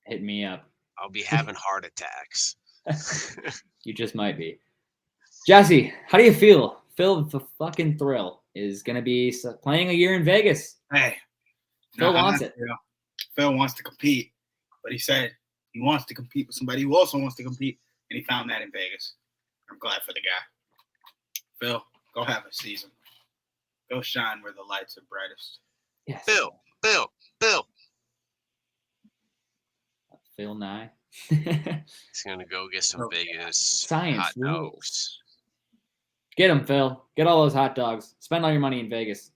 hitting me up. I'll be having heart attacks. You just might be. Jesse, how do you feel? Phil, the fucking Thrill, is going to be playing a year in Vegas. Hey. Phil wants it. Phil wants to compete, but he said he wants to compete with somebody who also wants to compete, and he found that in Vegas. I'm glad for the guy. Phil, go have a season. Go shine where the lights are brightest. Yes. Phil. Phil Nye. He's going to go get some Vegas Science hot rules. dogs. Get them, Phil. Get all those hot dogs. Spend all your money in Vegas.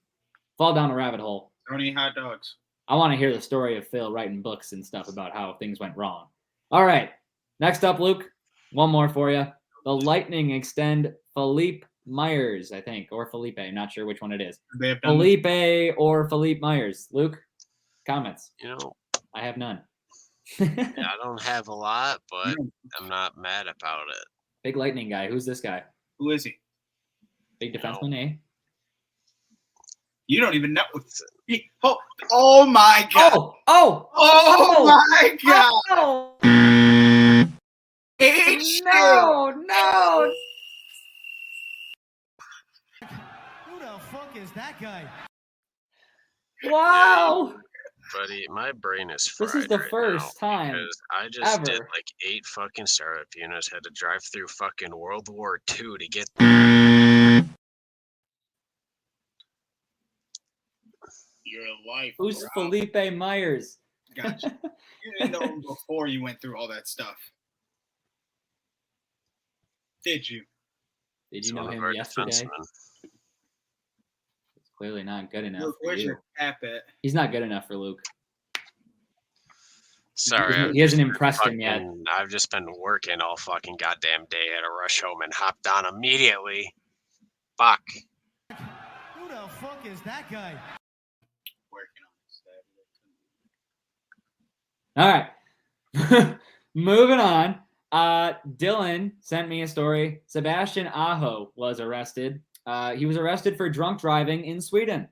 Fall down a rabbit hole. Don't eat hot dogs. I want to hear the story of Phil writing books and stuff about how things went wrong. All right. Next up, Luke, one more for you. The Lightning extend Felipe Myers, I think, or Felipe. I'm not sure which one it is. Felipe or Felipe Myers. Luke, comments? I have none. I don't have a lot, but I'm not mad about it. Big Lightning guy. Who's this guy? Who is he? Big defenseman, eh? You don't even know. Oh my God. Oh my God. Oh. No. Who the fuck is that guy? Wow. Buddy, my brain is fried. This is the right first now time because I just did ever. like 8 fucking startup units. Had to drive through fucking World War II to get. Your life. Who's bro. Felipe Myers? Gotcha. You didn't know him before you went through all that stuff. Did you? Did you One know of him our yesterday? defensemen. It's clearly not good enough Luke, for where's you. your cap at? He's not good enough for Luke. Sorry, He hasn't impressed him yet. I've just been working all fucking goddamn day. Had to rush home and hopped on immediately. Fuck. Who the fuck is that guy? Working on this. All right. Moving on. Dylan sent me a story. Sebastian Aho was arrested. He was arrested for drunk driving in Sweden.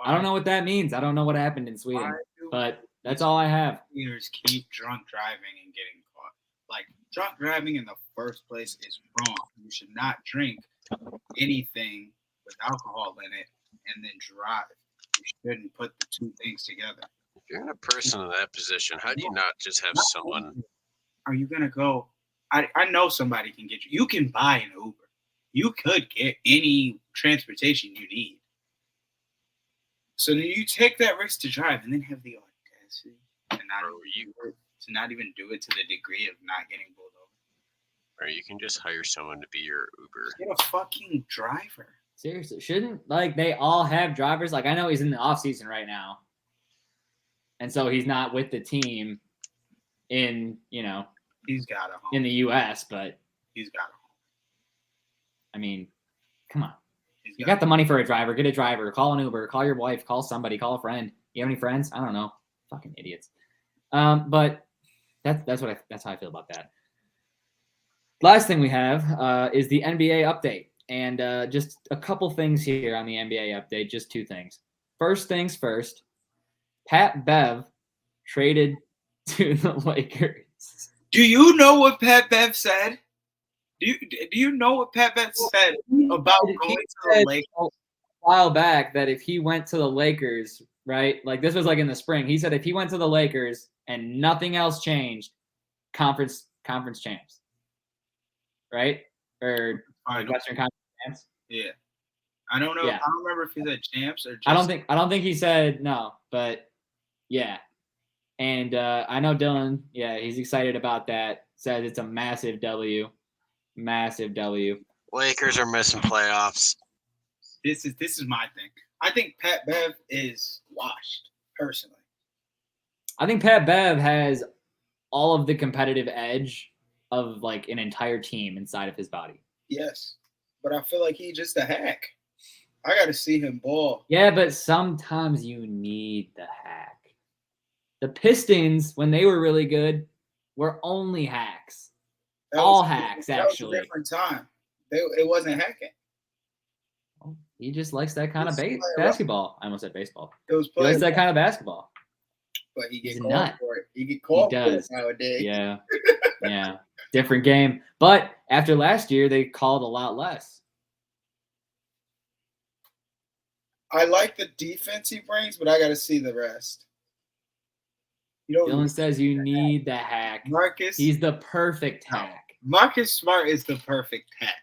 I don't know what that means. I don't know what happened in Sweden, but that's all I have. Leaders keep drunk driving and getting caught. Like, drunk driving in the first place is wrong. You should not drink anything with alcohol in it and then drive. You shouldn't put the two things together. If you're in a person in that position, how do you not just have someone? Are you going to go? I know somebody can get you. You can buy an Uber. You could get any transportation you need. So then you take that risk to drive and then have the audacity to not even do it to the degree of not getting pulled over. Or you can just hire someone to be your Uber. Get a fucking driver. Seriously, shouldn't they all have drivers? Like, I know he's in the off season right now, and so he's not with the team in He's got a home. in the U.S. But He's got a home. I mean, come on. You got the money for a driver. Get a driver. Call an Uber. Call your wife. Call somebody. Call a friend. You have any friends? I don't know. Fucking idiots. But that's how I feel about that. Last thing we have is the NBA update, and just a couple things here on the NBA update. Just two things. First things first. Pat Bev traded to the Lakers. Do you know what Pat Bev said? Do you know what Pat Bev said about going to the Lakers? A while back that if he went to the Lakers, right? Like, this was like in the spring. He said if he went to the Lakers and nothing else changed, conference champs, right? Or Western Conference champs. Yeah, I don't know. Yeah. I don't remember if he said champs or. Just... I don't think he said no, but yeah. And I know Dylan. Yeah, he's excited about that. Says it's a massive W. Massive W. Lakers are missing playoffs. This is my thing. I think Pat Bev is washed, personally. I think Pat Bev has all of the competitive edge of like an entire team inside of his body. Yes, but I feel like he's just a hack. I got to see him ball. Yeah, but sometimes you need the hack. The Pistons, when they were really good, were only hacks. All hacks, actually. That was a different time. It wasn't hacking. Well, he just likes that kind of basketball. I almost said baseball. He likes that kind of basketball. But he gets He's called nut. for it. He get called for it nowadays. Yeah. Yeah. Different game. But after last year, they called a lot less. I like the defense he brings, but I got to see the rest. Dylan says you need the hack. Marcus. He's the perfect hack. Marcus Smart is the perfect hack.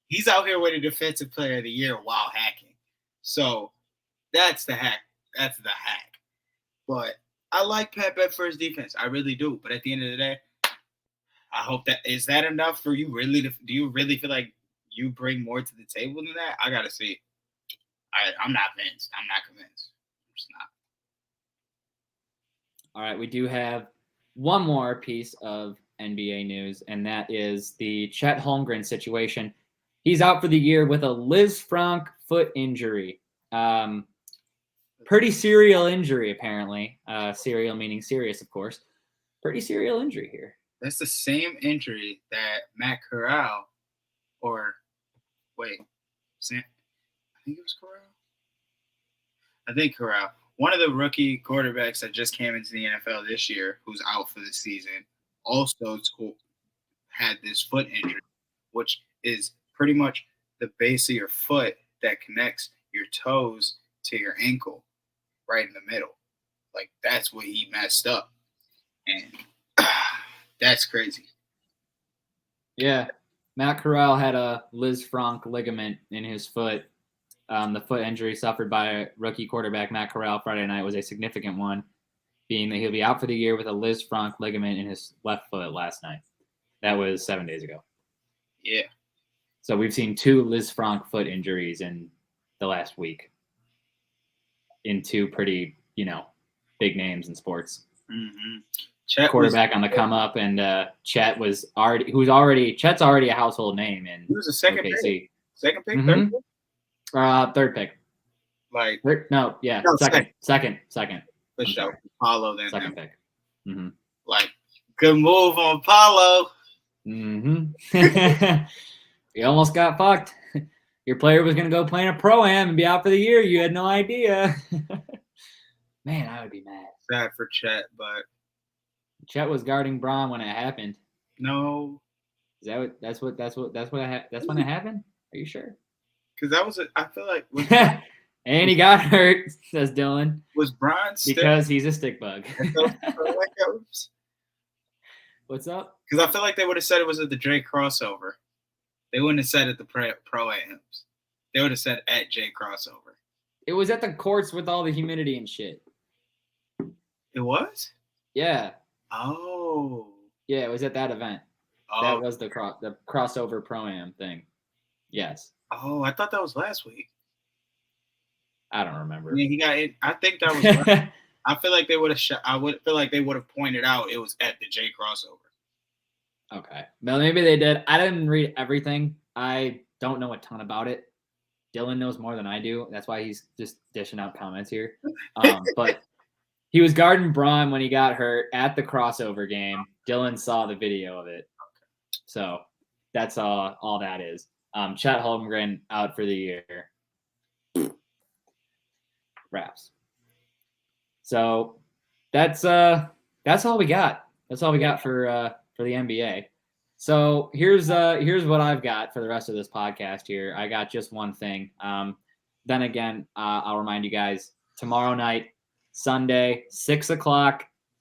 He's out here winning Defensive Player of the Year while hacking. So that's the hack. That's the hack. But I like Pat Bev for his defense. I really do. But at the end of the day, I hope that is that enough for you. Really, do you really feel like you bring more to the table than that? I gotta see. I'm not convinced. I'm not convinced. I'm just not. All right, we do have one more piece of NBA news, and that is the Chet Holmgren situation. He's out for the year with a Liz Frank foot injury. Pretty serial injury, apparently. Serial meaning serious, of course. Pretty serial injury here. That's the same injury that Matt Corral, I think it was Corral. I think Corral. One of the rookie quarterbacks that just came into the NFL this year, who's out for the season, also had this foot injury, which is pretty much the base of your foot that connects your toes to your ankle right in the middle. Like, that's what he messed up. And that's crazy. Yeah. Matt Corral had a Liz Frank ligament in his foot. The foot injury suffered by rookie quarterback Matt Corral Friday night was a significant one, being that he'll be out for the year with a Liz Frank ligament in his left foot last night. That was 7 days ago. Yeah. So we've seen 2 Liz Frank foot injuries in the last week in 2 pretty, big names in sports. Mm-hmm. Quarterback on the come up, and Chet Chet's already a household name in he was a second OKC. pick. Second pick, Mhm. third pick? Third pick. Like, Second. for sure. Paulo then. Second pick. Mm-hmm. Like, good move on Paulo. Mm-hmm. You almost got fucked. Your player was going to go play in a Pro-Am and be out for the year. You had no idea. Man, I would be mad. Sad for Chet, but Chet was guarding Braun when it happened. no. Is that what? That's when it happened? Are you sure? Because that was I feel like and he got hurt, says Dylan. Was Brian because he's a stick bug. What's up? Because I feel like they would have said it was at the Drake crossover. They wouldn't have said at the Pro-Ams. They would have said at J crossover. It was at the courts with all the humidity and shit. It was? Yeah. Oh. Yeah, it was at that event. Oh. That was the crossover Pro-Am thing. Yes. Oh, I thought that was last week. I don't remember. Yeah, he got it. I think that was. I feel like they would have. I would feel like they would have pointed out it was at the J crossover. Okay. Well, maybe they did. I didn't read everything. I don't know a ton about it. Dylan knows more than I do. That's why he's just dishing out comments here. But he was guarding Braun when he got hurt at the crossover game. Dylan saw the video of it. So that's all that is. Chet Holmgren out for the year. Wraps. So that's all we got. That's all we got for the NBA. So here's what I've got for the rest of this podcast here. I got just one thing. Then again, I'll remind you guys, tomorrow night, Sunday, 6:00,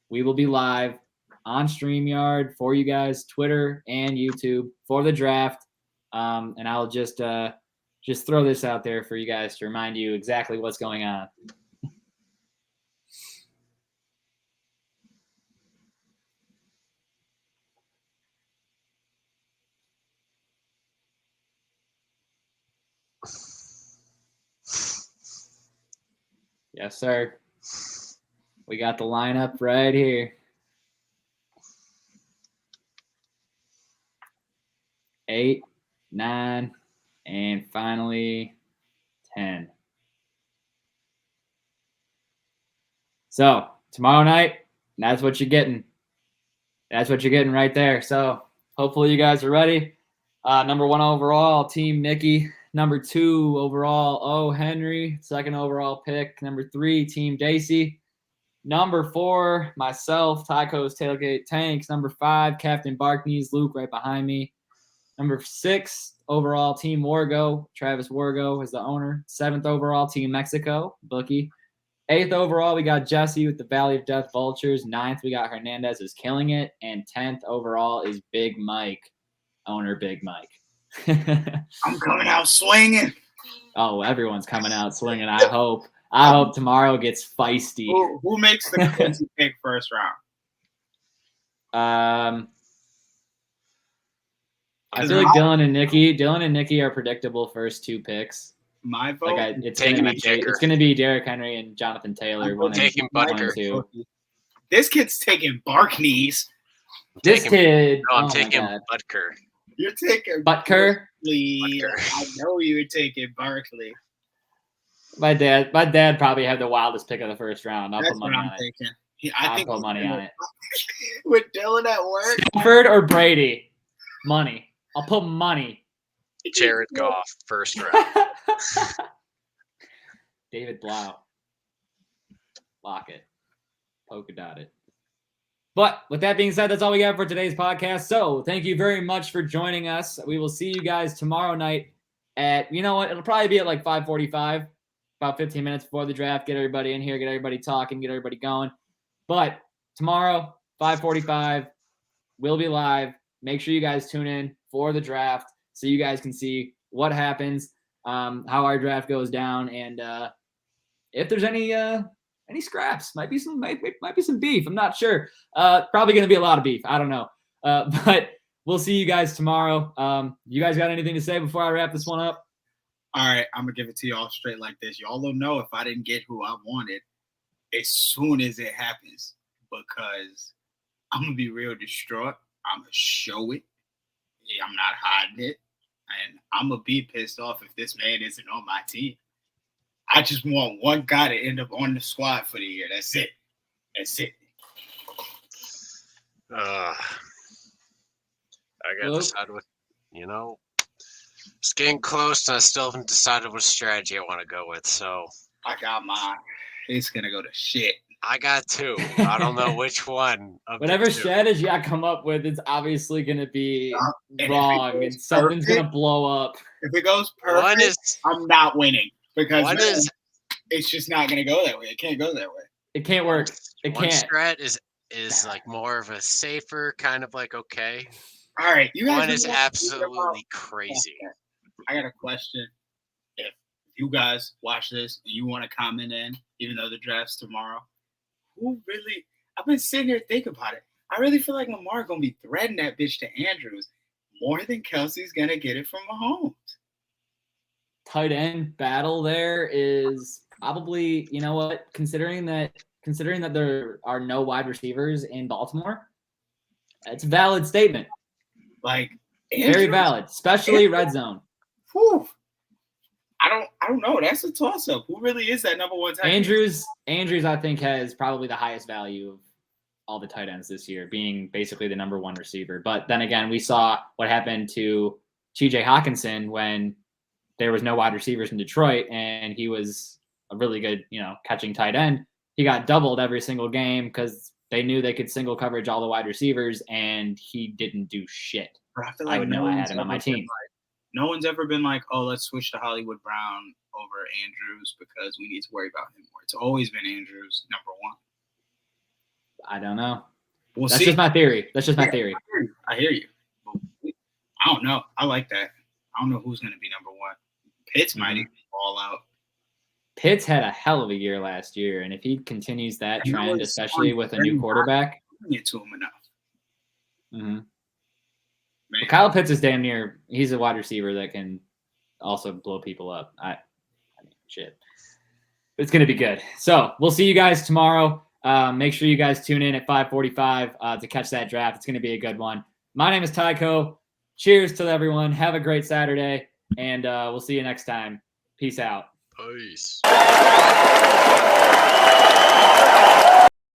we will be live on StreamYard for you guys, Twitter and YouTube for the draft. And I'll just throw this out there for you guys to remind you exactly what's going on. Yes, sir. We got the lineup right here. 8, 9, and finally 10. So tomorrow night, that's what you're getting. That's what you're getting right there. So hopefully you guys are ready. Number 1 overall, Team Nikki. Number 2 overall, O. Henry. 2nd overall pick. Number 3, Team Daisy. Number 4, myself, Tyco's Tailgate Tanks. Number 5, Captain Barkneys, Luke right behind me. Number 6 overall, Team Wargo. Travis Wargo is the owner. 7th overall, Team Mexico, Bookie. 8th overall, we got Jesse with the Valley of Death Vultures. 9th, we got Hernandez is killing it. And 10th overall is Big Mike, owner Big Mike. I'm coming out swinging. Oh, everyone's coming out swinging. I hope tomorrow gets feisty. Who makes the crazy pick first round? I feel like Dylan and Nikki are predictable first 2 picks. My vote. It's gonna be Derrick Henry and Jonathan Taylor. I'm taking Butker. This kid's taking Barkneys. I'm taking Butker. You're taking Butker. I know you're taking Barkley. My dad probably had the wildest pick of the first round. I'll put money on it. I'll put money on it. With Dylan at work. Stafford or Brady? Money. I'll put money. Jared Goff, first round. David Blau. Lock it. Polka dot it. But with that being said, that's all we got for today's podcast. So thank you very much for joining us. We will see you guys tomorrow night at, you know what, it'll probably be at like 5:45, about 15 minutes before the draft. Get everybody in here, get everybody talking, get everybody going. But tomorrow, 5:45, we'll be live. Make sure you guys tune in for the draft so you guys can see what happens, how our draft goes down, and if there's any scraps, might be some beef. I'm not sure. Probably going to be a lot of beef. I don't know. But we'll see you guys tomorrow. You guys got anything to say before I wrap this one up? All right, I'm going to give it to y'all straight like this. Y'all don't know if I didn't get who I wanted as soon as it happens, because I'm going to be real distraught. I'm going to show it. I'm not hiding it. And I'm going to be pissed off if this man isn't on my team. I just want one guy to end up on the squad for the year. That's it. I got to decide what, it's getting close, and I still haven't decided what strategy I want to go with. So I got mine. It's going to go to shit. I got two. I don't know which one. Whatever strategy I come up with, it's obviously going to be wrong, and something's going to blow up. If it goes perfect, I'm not winning, because it's just not going to go that way. It can't go that way. It can't work. It one can't. Strat is like more of a safer kind of like, okay. All right. One is absolutely crazy. I got a question. If you guys watch this and you want to comment in, even though the draft's tomorrow, I've been sitting here thinking about it. I really feel like Lamar going to be threading that bitch to Andrews more than Kelsey's going to get it from Mahomes. Tight end battle there is probably, you know what, considering that there are no wide receivers in Baltimore, it's a valid statement. Like, very valid, especially red zone. Whew. I don't know. That's a toss-up. Who really is that number one tight end? Andrews, I think, has probably the highest value of all the tight ends this year, being basically the number one receiver. But then again, we saw what happened to TJ Hawkinson when there was no wide receivers in Detroit, and he was a really good, catching tight end. He got doubled every single game because they knew they could single coverage all the wide receivers, and he didn't do shit. I feel like I had him on my team. No one's ever been like, oh, let's switch to Hollywood Brown over Andrews because we need to worry about him more. It's always been Andrews number one. I don't know. That's just my theory. I hear you. I don't know. I like that. I don't know who's going to be number one. Pitts might even fall out. Pitts had a hell of a year last year, and if he continues that trend, especially with a new quarterback, get to him enough. Mm-hmm. Well, Kyle Pitts is damn near. He's a wide receiver that can also blow people up. I mean, shit. It's going to be good. So we'll see you guys tomorrow. Make sure you guys tune in at 5:45 to catch that draft. It's going to be a good one. My name is Tycho. Cheers to everyone. Have a great Saturday, and we'll see you next time. Peace out. Peace.